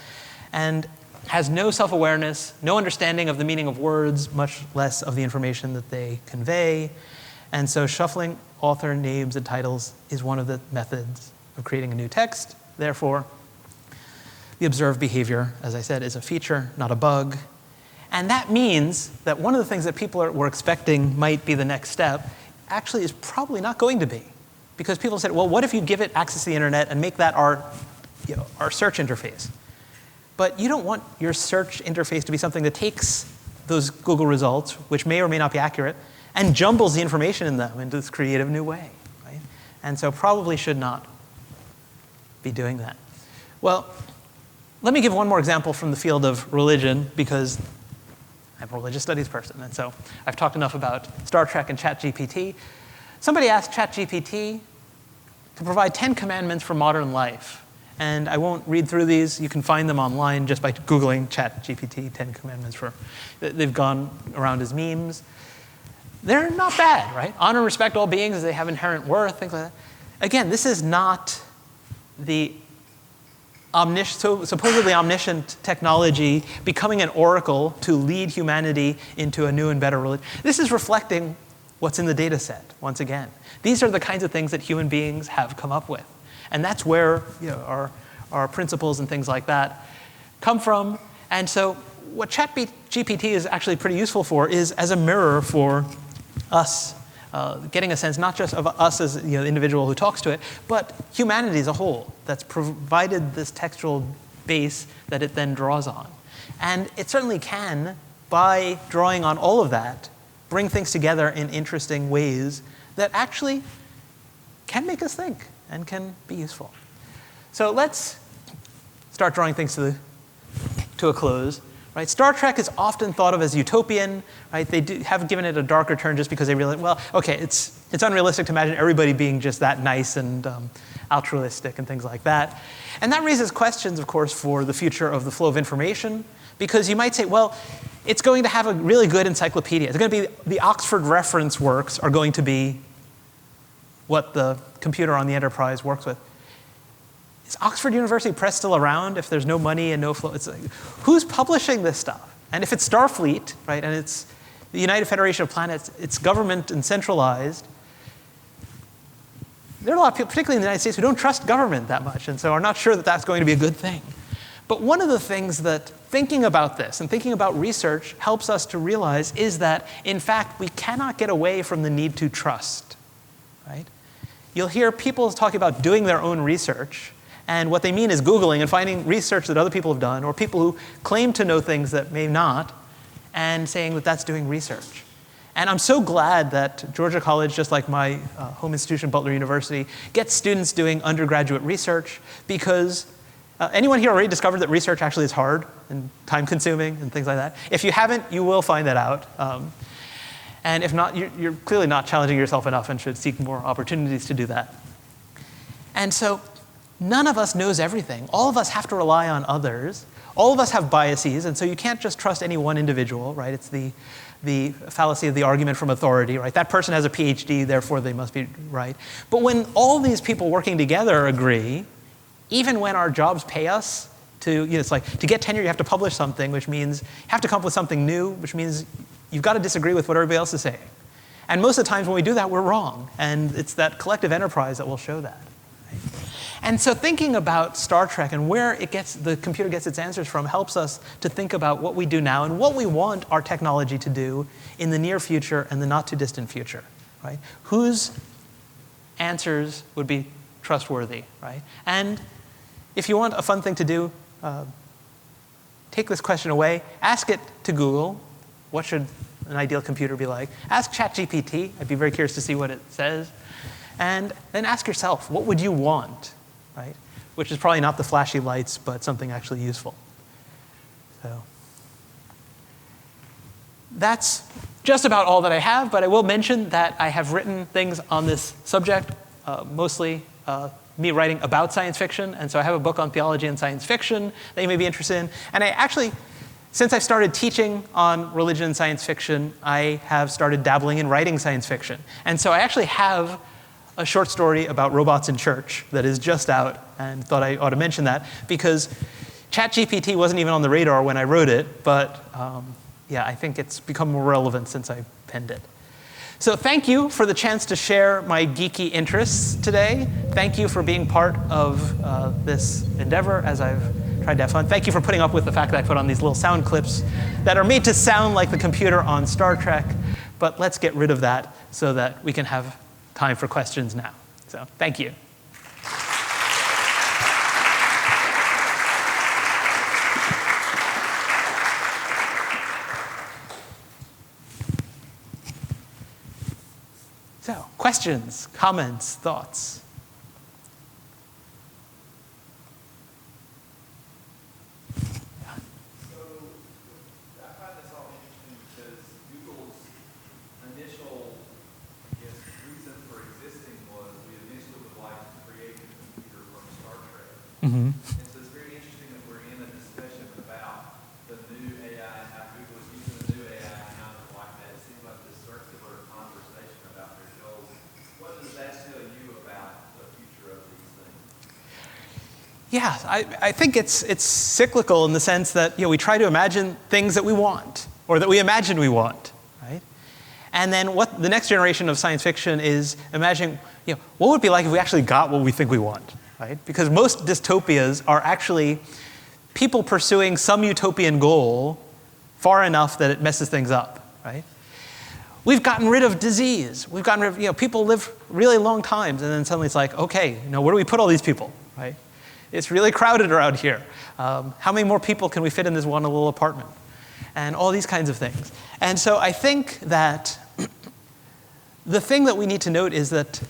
and has no self-awareness, no understanding of the meaning of words, much less of the information that they convey. And so shuffling author names and titles is one of the methods of creating a new text. Therefore, the observed behavior, as I said, is a feature, not a bug. And that means that one of the things that people were expecting might be the next step actually is probably not going to be. Because people said, well, what if you give it access to the internet and make that our search interface? But you don't want your search interface to be something that takes those Google results, which may or may not be accurate, and jumbles the information in them into this creative new way. Right? And so probably should not be doing that. Well, let me give one more example from the field of religion, because I'm a religious studies person, and so I've talked enough about Star Trek and ChatGPT. Somebody asked ChatGPT to provide 10 commandments for modern life. And I won't read through these. You can find them online just by Googling ChatGPT 10 commandments for. They've gone around as memes. They're not bad, right? Honor and respect all beings as they have inherent worth, things like that. Again, this is not the supposedly omniscient technology becoming an oracle to lead humanity into a new and better religion. This is reflecting what's in the data set, once again. These are the kinds of things that human beings have come up with. And that's where our principles and things like that come from. And so what ChatGPT is actually pretty useful for is as a mirror for us, getting a sense not just of us as the individual who talks to it, but humanity as a whole that's provided this textual base that it then draws on. And it certainly can, by drawing on all of that, bring things together in interesting ways that actually can make us think and can be useful. So let's start drawing things to a close. Right? Star Trek is often thought of as utopian. Right? They have given it a darker turn just because they realize, well, okay, it's unrealistic to imagine everybody being just that nice and altruistic and things like that. And that raises questions, of course, for the future of the flow of information, because you might say, well, it's going to have a really good encyclopedia. It's going to be the Oxford reference works are going to be what the computer on the Enterprise works with. Is Oxford University Press still around if there's no money and no flow? It's like, who's publishing this stuff? And if it's Starfleet, right, and it's the United Federation of Planets, it's government and centralized, there are a lot of people, particularly in the United States, who don't trust government that much, and so are not sure that that's going to be a good thing. But one of the things that thinking about this and thinking about research helps us to realize is that, in fact, we cannot get away from the need to trust, right? You'll hear people talking about doing their own research, and what they mean is Googling and finding research that other people have done, or people who claim to know things that may not, and saying that that's doing research. And I'm so glad that Georgia College, just like my home institution, Butler University, gets students doing undergraduate research, because anyone here already discovered that research actually is hard and time-consuming and things like that? If you haven't, you will find that out. And if not, you're clearly not challenging yourself enough and should seek more opportunities to do that. And so none of us knows everything. All of us have to rely on others. All of us have biases, and so you can't just trust any one individual, right? It's the fallacy of the argument from authority, right? That person has a PhD, therefore they must be right. But when all these people working together agree, even when our jobs pay us to, it's like to get tenure, you have to publish something, which means you have to come up with something new, which means you've got to disagree with what everybody else is saying. And most of the times when we do that, we're wrong. And it's that collective enterprise that will show that. Right? And so thinking about Star Trek and where the computer gets its answers from helps us to think about what we do now and what we want our technology to do in the near future and the not too distant future. Right? Whose answers would be trustworthy, right? And if you want a fun thing to do, take this question away, ask it to Google, what should an ideal computer be like? Ask Chatgpt, I'd be very curious to see what it says. And then ask yourself, what would you want, right? Which is probably not the flashy lights, but something actually useful. So that's just about all that I have, but I will mention that I have written things on this subject, mostly me writing about science fiction, and so I have a book on theology and science fiction that you may be interested in. And I actually, since I've started teaching on religion and science fiction, I have started dabbling in writing science fiction. And so I actually have a short story about robots in church that is just out, and thought I ought to mention that, because ChatGPT wasn't even on the radar when I wrote it, but yeah, I think it's become more relevant since I penned it. So thank you for the chance to share my geeky interests today. Thank you for being part of this endeavor as I've tried to have fun. Thank you for putting up with the fact that I put on these little sound clips that are made to sound like the computer on Star Trek, but let's get rid of that so that we can have time for questions now. So thank you. So, questions, comments, thoughts? So, I find this all interesting because Google's initial, reason for existing was we initially would like to create a computer from Star Trek. Mm-hmm. And so it's very interesting that we're in a discussion about the new AI and how Google is using the new AI and how it's like that. It seems like this circular conversation about their goals. What does that tell you about the future of these things? Yeah, I think it's cyclical in the sense that we try to imagine things that we want, or that we imagine we want, right? And then what the next generation of science fiction is imagining, what would it be like if we actually got what we think we want, right? Because most dystopias are actually people pursuing some utopian goal far enough that it messes things up, right? We've gotten rid of disease. We've gotten rid of, people live really long times, and then suddenly it's like, okay, where do we put all these people, right? It's really crowded around here. How many more people can we fit in this one little apartment? And all these kinds of things. And so I think that the thing that we need to note is that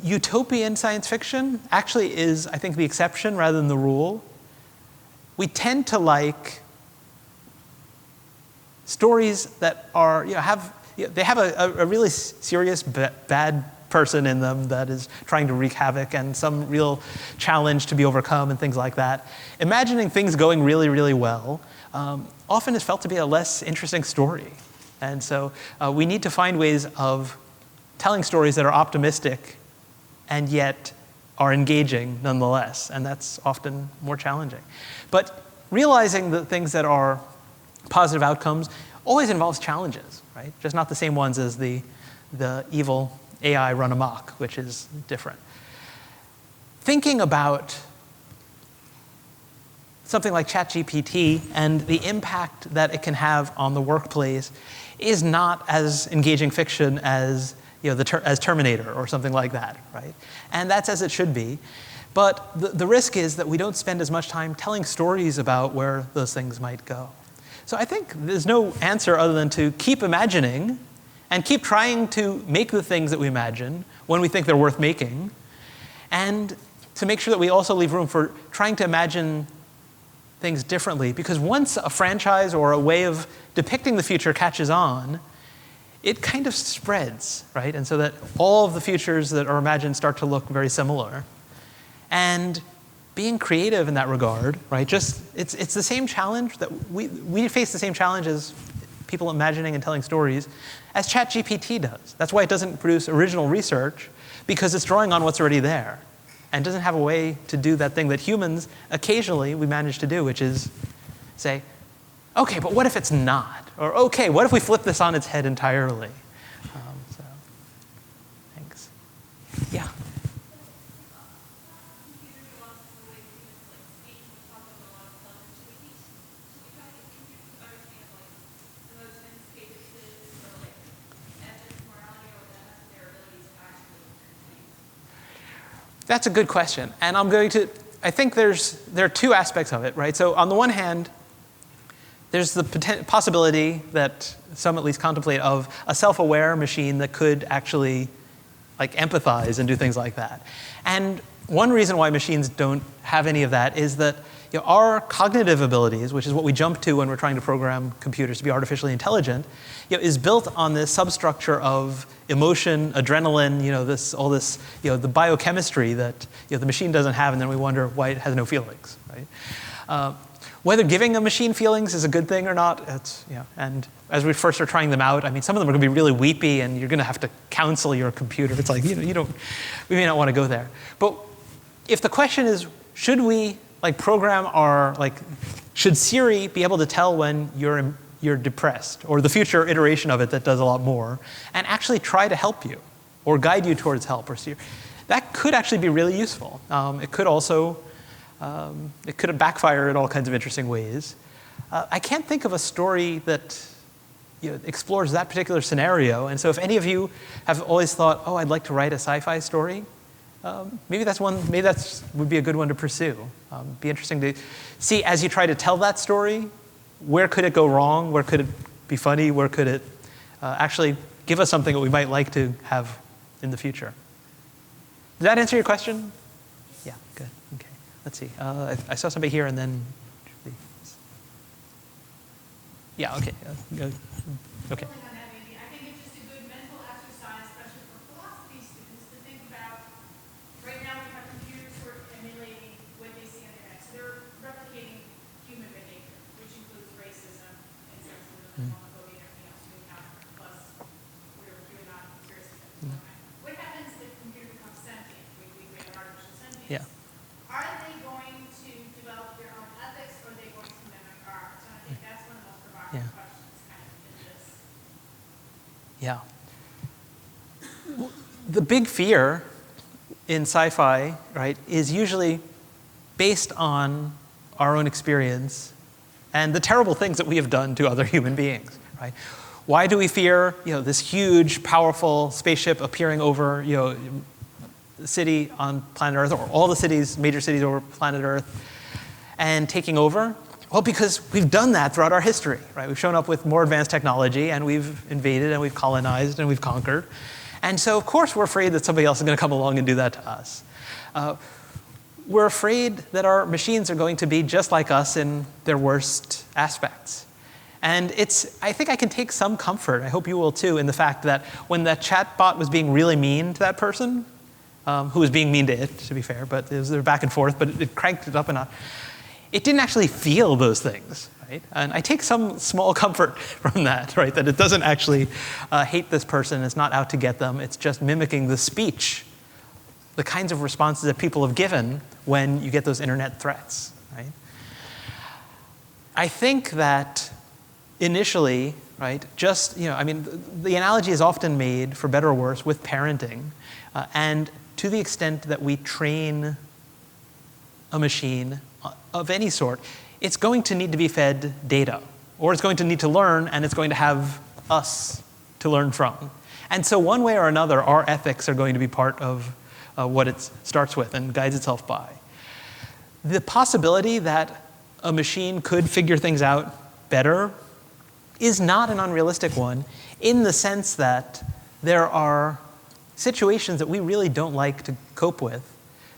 utopian science fiction actually is, I think, the exception rather than the rule. We tend to like stories that are, they have a really serious bad person in them that is trying to wreak havoc and some real challenge to be overcome and things like that. Imagining things going really, really well often is felt to be a less interesting story. And so we need to find ways of telling stories that are optimistic and yet are engaging nonetheless. And that's often more challenging. But realizing the things that are positive outcomes always involves challenges, right? Just not the same ones as the evil AI run amok, which is different. Thinking about something like Chatgpt and the impact that it can have on the workplace is not as engaging fiction as as Terminator or something like that, right? And that's as it should be. But the risk is that we don't spend as much time telling stories about where those things might go. So I think there's no answer other than to keep imagining and keep trying to make the things that we imagine when we think they're worth making, and to make sure that we also leave room for trying to imagine things differently. Because once a franchise or a way of depicting the future catches on, it kind of spreads, right? And so that all of the futures that are imagined start to look very similar. And being creative in that regard, right? Just it's the same challenge that we face the same challenge as people imagining and telling stories as Chatgpt does. That's why it doesn't produce original research, because it's drawing on what's already there and doesn't have a way to do that thing that humans occasionally we manage to do, which is say, okay, but what if it's not? Or okay, what if we flip this on its head entirely? So, thanks. Yeah. That's a good question, and I think there are two aspects of it, right? So on the one hand, there's the possibility that some at least contemplate of a self-aware machine that could actually empathize and do things like that. And one reason why machines don't have any of that is that our cognitive abilities, which is what we jump to when we're trying to program computers to be artificially intelligent, is built on this substructure of emotion, adrenaline, the biochemistry that the machine doesn't have, and then we wonder why it has no feelings, right? Whether giving a machine feelings is a good thing or not, and as we first are trying them out, I mean, some of them are going to be really weepy, and you're going to have to counsel your computer. It's like, we may not want to go there. But if the question is, should we should Siri be able to tell when you're depressed, or the future iteration of it that does a lot more, and actually try to help you or guide you towards help, that could actually be really useful. It could also it could backfire in all kinds of interesting ways. I can't think of a story that explores that particular scenario, and so if any of you have always thought, oh, I'd like to write a sci-fi story, maybe that's would be a good one to pursue. Be interesting to see, as you try to tell that story, where could it go wrong? Where could it be funny? Where could it actually give us something that we might like to have in the future? Did that answer your question? Yeah, good. Okay, let's see. I saw somebody here, and then. Yeah. Okay. Okay. Yeah. Are they going to develop their own ethics, or are they going to mimic ours? And I think that's one of the most provocative questions in this. Yeah. The big fear in sci-fi, right, is usually based on our own experience and the terrible things that we have done to other human beings, right? Why do we fear, this huge, powerful spaceship appearing over, the city on planet Earth, or all the major cities over planet Earth, and taking over? Well, because we've done that throughout our history, right? We've shown up with more advanced technology, and we've invaded, and we've colonized, and we've conquered. And so, of course, we're afraid that somebody else is going to come along and do that to us. We're afraid that our machines are going to be just like us in their worst aspects. And I think I can take some comfort, I hope you will too, in the fact that when that chatbot was being really mean to that person, who was being mean to it, to be fair, but it was back and forth, but it cranked it up and up. It didn't actually feel those things, right? And I take some small comfort from that, right? That it doesn't actually hate this person, it's not out to get them, it's just mimicking the speech, the kinds of responses that people have given when you get those internet threats, right? I think that initially, right, the analogy is often made, for better or worse, with parenting, and to the extent that we train a machine of any sort, it's going to need to be fed data, or it's going to need to learn, and it's going to have us to learn from. And so one way or another, our ethics are going to be part of what it starts with and guides itself by. The possibility that a machine could figure things out better is not an unrealistic one, in the sense that there are situations that we really don't like to cope with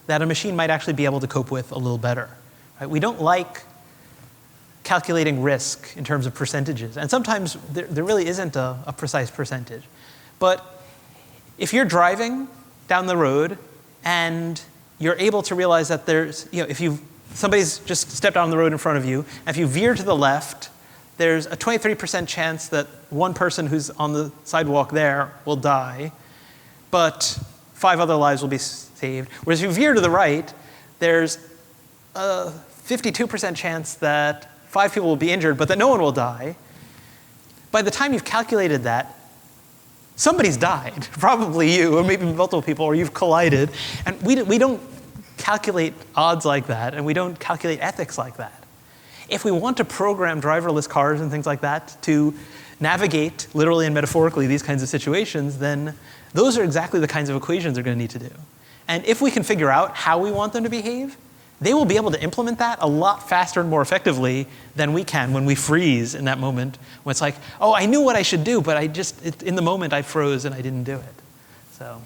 that a machine might actually be able to cope with a little better. Right? We don't like calculating risk in terms of percentages. And sometimes there really isn't a precise percentage. But if you're driving down the road and you're able to realize that there's, if somebody's just stepped on the road in front of you, and if you veer to the left, there's a 23% chance that one person who's on the sidewalk there will die, but 5 other lives will be saved. Whereas if you veer to the right, there's a 52% chance that 5 people will be injured, but that no one will die. By the time you've calculated that, somebody's died, probably you, or maybe multiple people, or you've collided. And we don't calculate odds like that, and we don't calculate ethics like that. If we want to program driverless cars and things like that to navigate, literally and metaphorically, these kinds of situations, then those are exactly the kinds of equations they're going to need to do. And if we can figure out how we want them to behave, they will be able to implement that a lot faster and more effectively than we can when we freeze in that moment, when it's like, oh, I knew what I should do, but in the moment I froze and I didn't do it. So,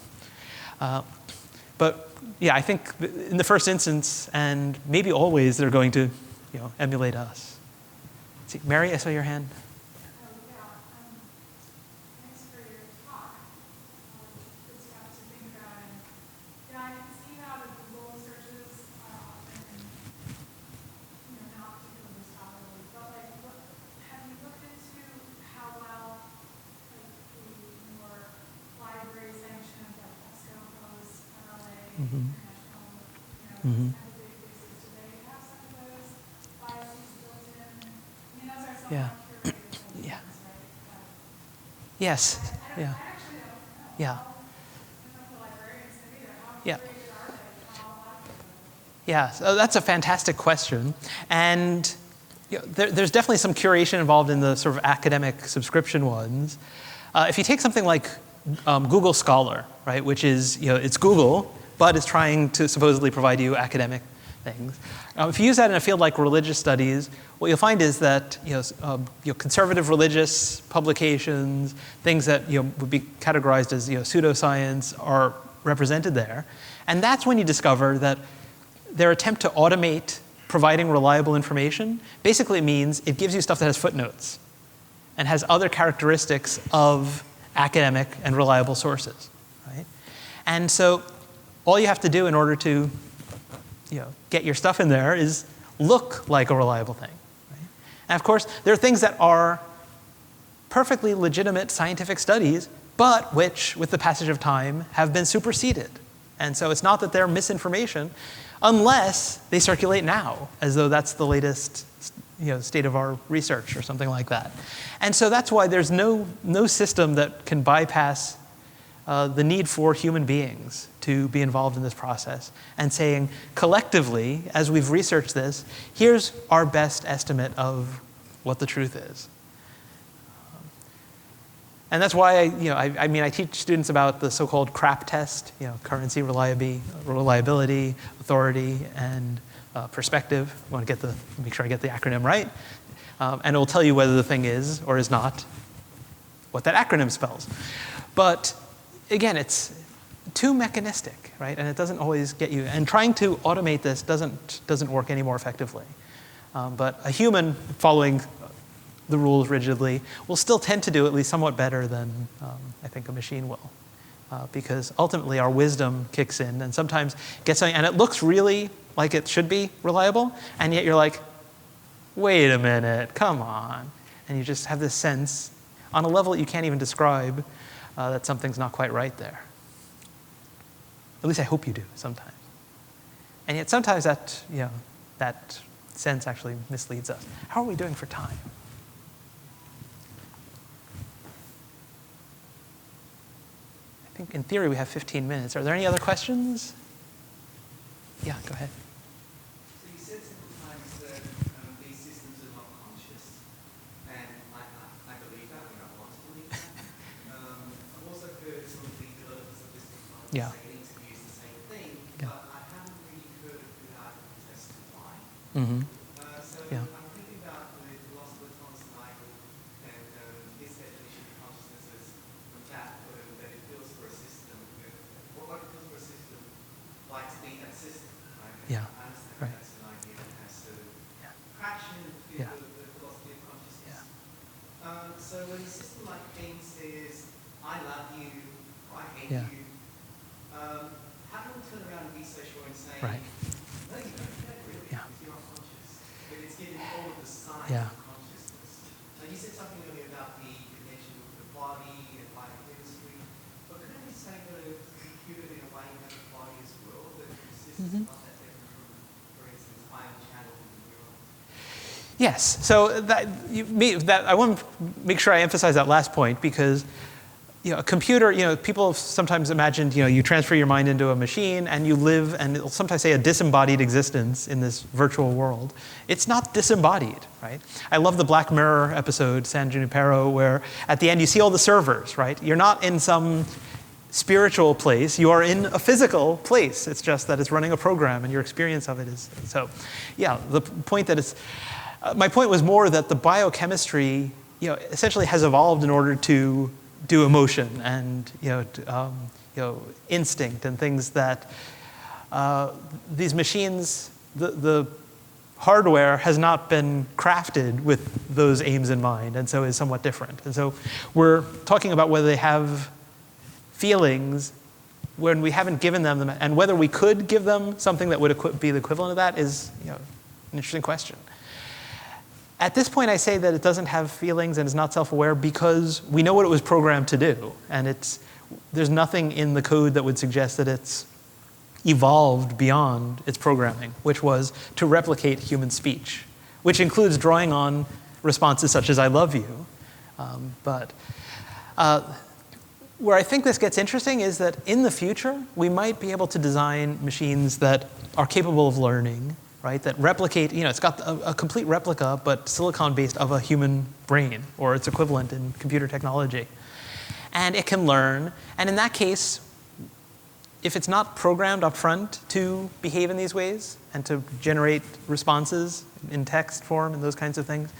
but yeah, I think in the first instance, and maybe always, they're going to emulate us. See, Mary, I saw your hand. Thanks for your talk. Good stuff to think about. And I can see how the Google searches and not particularly scholarly, but have you looked into how well the more library sanctioned ESCO goes, LA, international, Mm-hmm. Yeah. Yeah. Yes. Yeah. Yeah. Yeah. Yeah. So that's a fantastic question, and there's definitely some curation involved in the sort of academic subscription ones. If you take something like Google Scholar, right, which is it's Google, but it's trying to supposedly provide you academic things. If you use that in a field like religious studies, what you'll find is that conservative religious publications, things that would be categorized as pseudoscience, are represented there, and that's when you discover that their attempt to automate providing reliable information basically means it gives you stuff that has footnotes and has other characteristics of academic and reliable sources, right? And so all you have to do in order to get your stuff in there is look like a reliable thing. Right? And of course, there are things that are perfectly legitimate scientific studies, but which, with the passage of time, have been superseded. And so it's not that they're misinformation, unless they circulate now, as though that's the latest state of our research or something like that. And so that's why there's no system that can bypass the need for human beings to be involved in this process and saying, collectively, as we've researched this, here's our best estimate of what the truth is. And that's why I teach students about the so-called CRAP test, currency, reliability, authority, and perspective. I want to make sure I get the acronym right. And it will tell you whether the thing is or is not what that acronym spells. But again, it's too mechanistic, right? And it doesn't always get you. And trying to automate this doesn't work any more effectively. But a human following the rules rigidly will still tend to do at least somewhat better than I think a machine will. Because ultimately our wisdom kicks in and sometimes gets something, and it looks really like it should be reliable, and yet you're like, wait a minute, come on. And you just have this sense, on a level that you can't even describe, that something's not quite right there. At least I hope you do sometimes. And yet sometimes that sense actually misleads us. How are we doing for time? I think in theory we have 15 minutes. Are there any other questions? Yeah, go ahead. So you said something Yeah. saying it needs to use the same thing, Yeah. but I haven't really heard a good argument as to why. Mm-hmm. So Yeah. I'm thinking about the philosopher Thomas Nagel and his definition of consciousness as that it feels for a system. What it feels for a system like to be that system, right? Yeah. I understand Right. that's an idea that has certain Yeah. traction to Yeah. the philosophy of consciousness. Yeah. So when a system like King says, I love you, or I hate Yeah. you, how can we turn around and be so sure and say, Right. no, you don't really, Yeah. because you're not conscious. But it's giving all of the signs Yeah. of consciousness. Now, you said something earlier about the connection with the body and biochemistry, but couldn't we say that a computer in a way has a body as well, that the system is not that different from, for instance, ion channels in neurons? Yes. So I want to make sure I emphasize that last point because a computer, people have sometimes imagined, you transfer your mind into a machine and you live, and it'll sometimes say a disembodied existence in this virtual world. It's not disembodied, right? I love the Black Mirror episode, San Junipero, where at the end you see all the servers, right? You're not in some spiritual place, you are in a physical place. It's just that it's running a program and your experience of it is, so yeah, the point that it's, my point was more that the biochemistry, essentially has evolved in order to do emotion and instinct and things that these machines, the hardware has not been crafted with those aims in mind, and so is somewhat different. And so we're talking about whether they have feelings when we haven't given them, and whether we could give them something that would be the equivalent of that is an interesting question. At this point, I say that it doesn't have feelings and is not self-aware because we know what it was programmed to do. And there's nothing in the code that would suggest that it's evolved beyond its programming, which was to replicate human speech, which includes drawing on responses such as, I love you. Where I think this gets interesting is that in the future, we might be able to design machines that are capable of learning, right, that replicate, it's got a complete replica, but silicon-based of a human brain, or its equivalent in computer technology. And it can learn, and in that case, if it's not programmed up front to behave in these ways and to generate responses in text form and those kinds of things,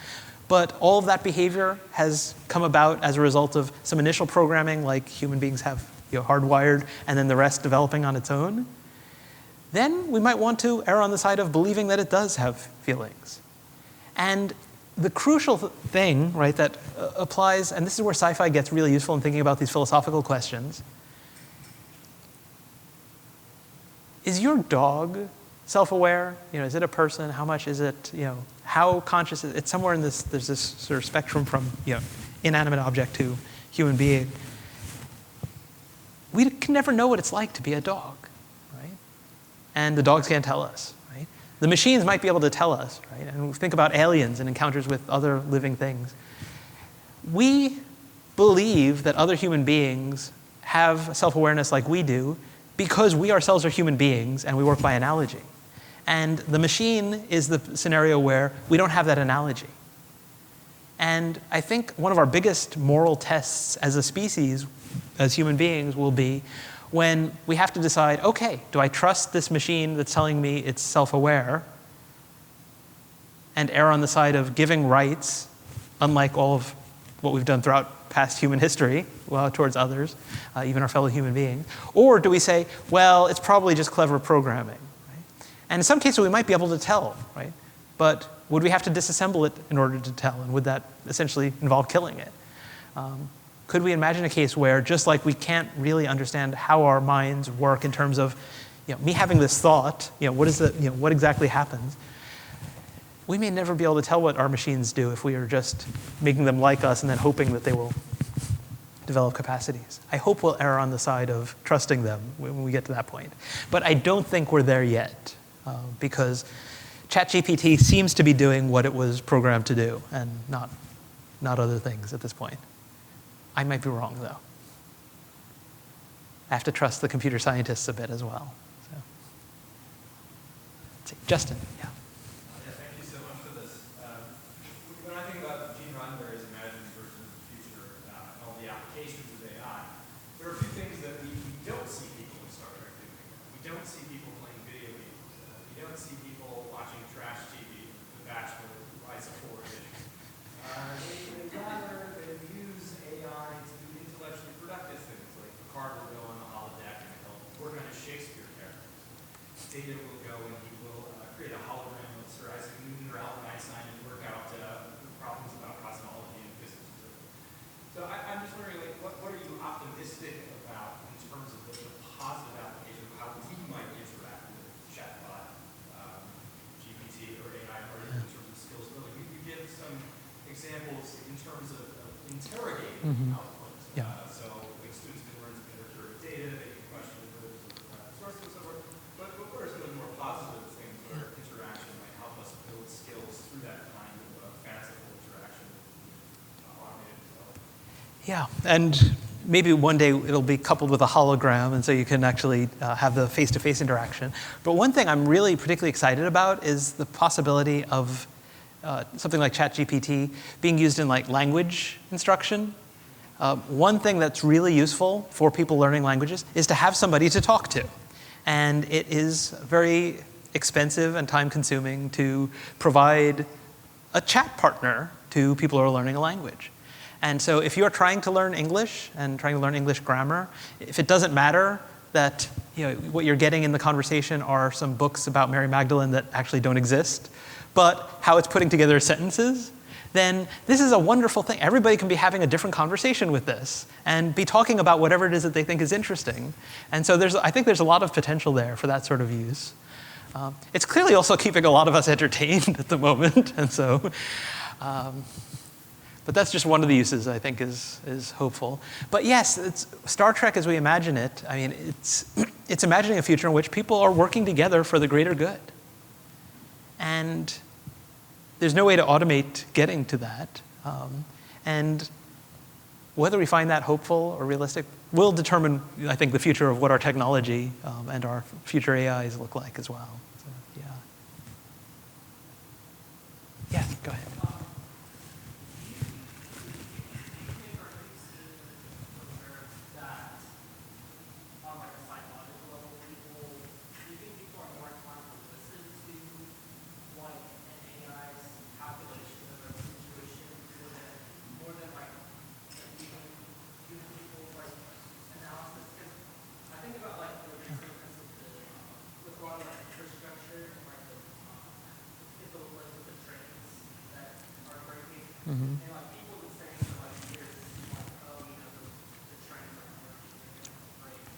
but all of that behavior has come about as a result of some initial programming like human beings have hardwired, and then the rest developing on its own, then we might want to err on the side of believing that it does have feelings. And the crucial thing, right, that applies, and this is where sci-fi gets really useful in thinking about these philosophical questions, is your dog self-aware? Is it a person? How much is it? How conscious is it? It's somewhere in this, there's this sort of spectrum from inanimate object to human being. We can never know what it's like to be a dog. And the dogs can't tell us, right? The machines might be able to tell us, right? And we think about aliens and encounters with other living things. We believe that other human beings have self-awareness like we do because we ourselves are human beings and we work by analogy. And the machine is the scenario where we don't have that analogy. And I think one of our biggest moral tests as a species, as human beings, will be when we have to decide, okay, do I trust this machine that's telling me it's self-aware and err on the side of giving rights, unlike all of what we've done throughout past human history towards others, even our fellow human beings? Or do we say, well, it's probably just clever programming, right? And in some cases, we might be able to tell, right? But would we have to disassemble it in order to tell? And would that essentially involve killing it? Could we imagine a case where, just like we can't really understand how our minds work in terms of, me having this thought, what exactly happens? We may never be able to tell what our machines do if we are just making them like us and then hoping that they will develop capacities. I hope we'll err on the side of trusting them when we get to that point. But I don't think we're there yet, because Chatgpt seems to be doing what it was programmed to do and not other things at this point. I might be wrong, though. I have to trust the computer scientists a bit as well. So. Let's see. Justin, yeah. Thank you so much for this. When I think about Gene Roddenberry's imagined version of the future and all the applications of AI, there are a few things that we don't see people Shakespeare character. Data will go and he will create a hologram of Sir Isaac Newton or Albert Einstein and work out problems about cosmology and physics. So I'm just wondering, like, what are you optimistic about in terms of the positive application of how we might interact with chatbot, GPT, or AI, or in terms of skills building? You give some examples in terms of interrogating output. So like students can learn to interpret data, they can question whether there's sources and so forth. But what are some of the more positive things where interaction might help us build skills through that kind of fanciful interaction with automated development? Yeah, and maybe one day it'll be coupled with a hologram, and so you can actually have the face-to-face interaction. But one thing I'm really particularly excited about is the possibility of something like Chatgpt being used in like language instruction. One thing that's really useful for people learning languages is to have somebody to talk to. And it is very expensive and time-consuming to provide a chat partner to people who are learning a language. And so if you're trying to learn English and trying to learn English grammar, if it doesn't matter that what you're getting in the conversation are some books about Mary Magdalene that actually don't exist, but how it's putting together sentences, then this is a wonderful thing. Everybody can be having a different conversation with this and be talking about whatever it is that they think is interesting. And so I think there's a lot of potential there for that sort of use. It's clearly also keeping a lot of us entertained at the moment. And so, but that's just one of the uses I think is hopeful. But yes, it's Star Trek as we imagine it. I mean, it's imagining a future in which people are working together for the greater good. And there's no way to automate getting to that. And whether we find that hopeful or realistic will determine, I think, the future of what our technology and our future AIs look like as well. So, yeah. Yeah, go ahead.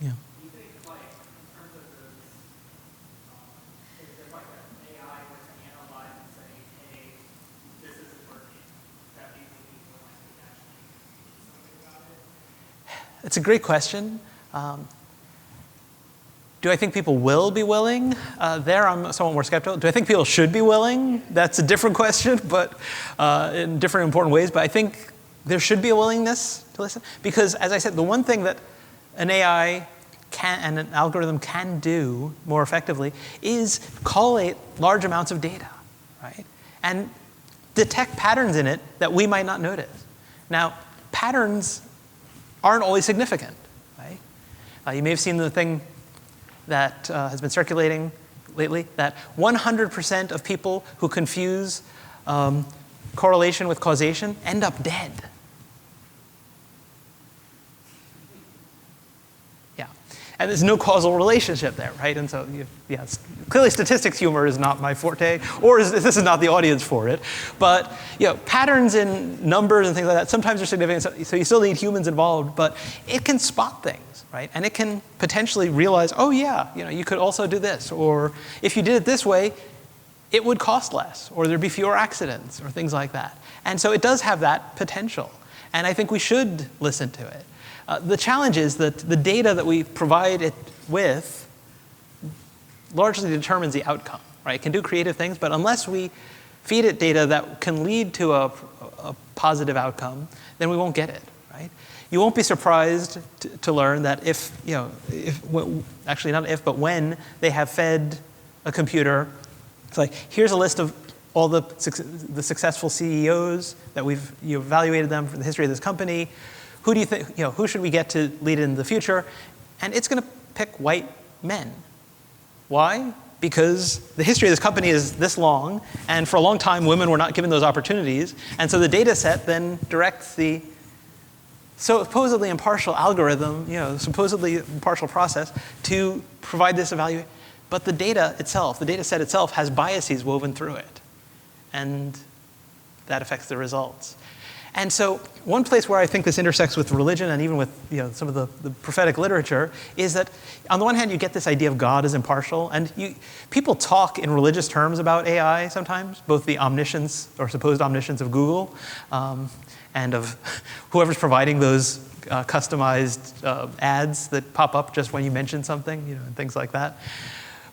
Yeah. It's a great question. Do I think people will be willing? There, I'm somewhat more skeptical. Do I think people should be willing? That's a different question, but in different important ways. But I think there should be a willingness to listen. Because, as I said, the one thing that an AI and an algorithm can do more effectively is collate large amounts of data, right? And detect patterns in it that we might not notice. Now, patterns aren't always significant, right? You may have seen the thing that has been circulating lately, that 100% of people who confuse correlation with causation end up dead. Yeah, and there's no causal relationship there, right? And so, yes, clearly statistics humor is not my forte, or this is not the audience for it. But patterns in numbers and things like that sometimes are significant, so you still need humans involved, but it can spot things. Right? And it can potentially realize, oh yeah, you could also do this, or if you did it this way, it would cost less, or there'd be fewer accidents, or things like that. And so it does have that potential, and I think we should listen to it. The challenge is that the data that we provide it with largely determines the outcome. Right? It can do creative things, but unless we feed it data that can lead to a positive outcome, then we won't get it. Right? You won't be surprised to learn that actually not if, but when they have fed a computer, it's like, here's a list of all the successful CEOs that we've evaluated them for the history of this company. Who do you think, who should we get to lead in the future? And it's going to pick white men. Why? Because the history of this company is this long, and for a long time, women were not given those opportunities. And so the data set then directs the supposedly impartial algorithm, supposedly impartial process to provide this evaluation. But the data itself, the data set itself, has biases woven through it. And that affects the results. And so one place where I think this intersects with religion and even with some of the prophetic literature is that on the one hand you get this idea of God as impartial, and people talk in religious terms about AI sometimes, both the omniscience or supposed omniscience of Google and of whoever's providing those customized ads that pop up just when you mention something, and things like that.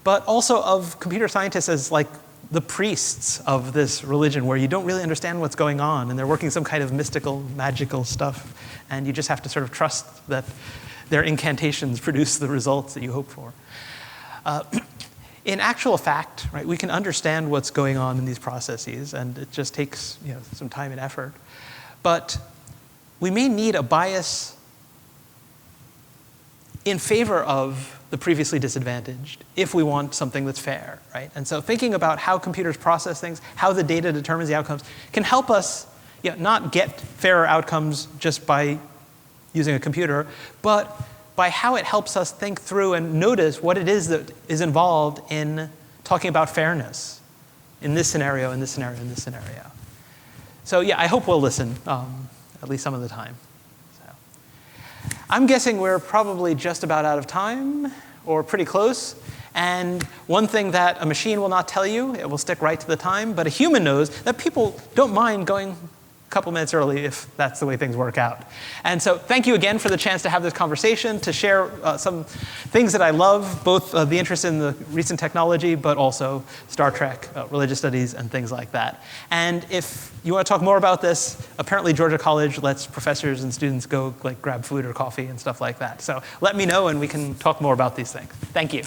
But also of computer scientists as like the priests of this religion where you don't really understand what's going on and they're working some kind of mystical, magical stuff, and you just have to sort of trust that their incantations produce the results that you hope for. In actual fact, right, we can understand what's going on in these processes, and it just takes some time and effort. But we may need a bias in favor of the previously disadvantaged if we want something that's fair, right? And so thinking about how computers process things, how the data determines the outcomes, can help us not get fairer outcomes just by using a computer, but by how it helps us think through and notice what it is that is involved in talking about fairness in this scenario, in this scenario, in this scenario. So yeah, I hope we'll listen, at least some of the time. I'm guessing we're probably just about out of time, or pretty close. And one thing that a machine will not tell you, it will stick right to the time, but a human knows that people don't mind going a couple minutes early if that's the way things work out. And so thank you again for the chance to have this conversation, to share some things that I love, both the interest in the recent technology, but also Star Trek, religious studies, and things like that. And if you want to talk more about this, apparently Georgia College lets professors and students go grab food or coffee and stuff like that. So let me know and we can talk more about these things. Thank you.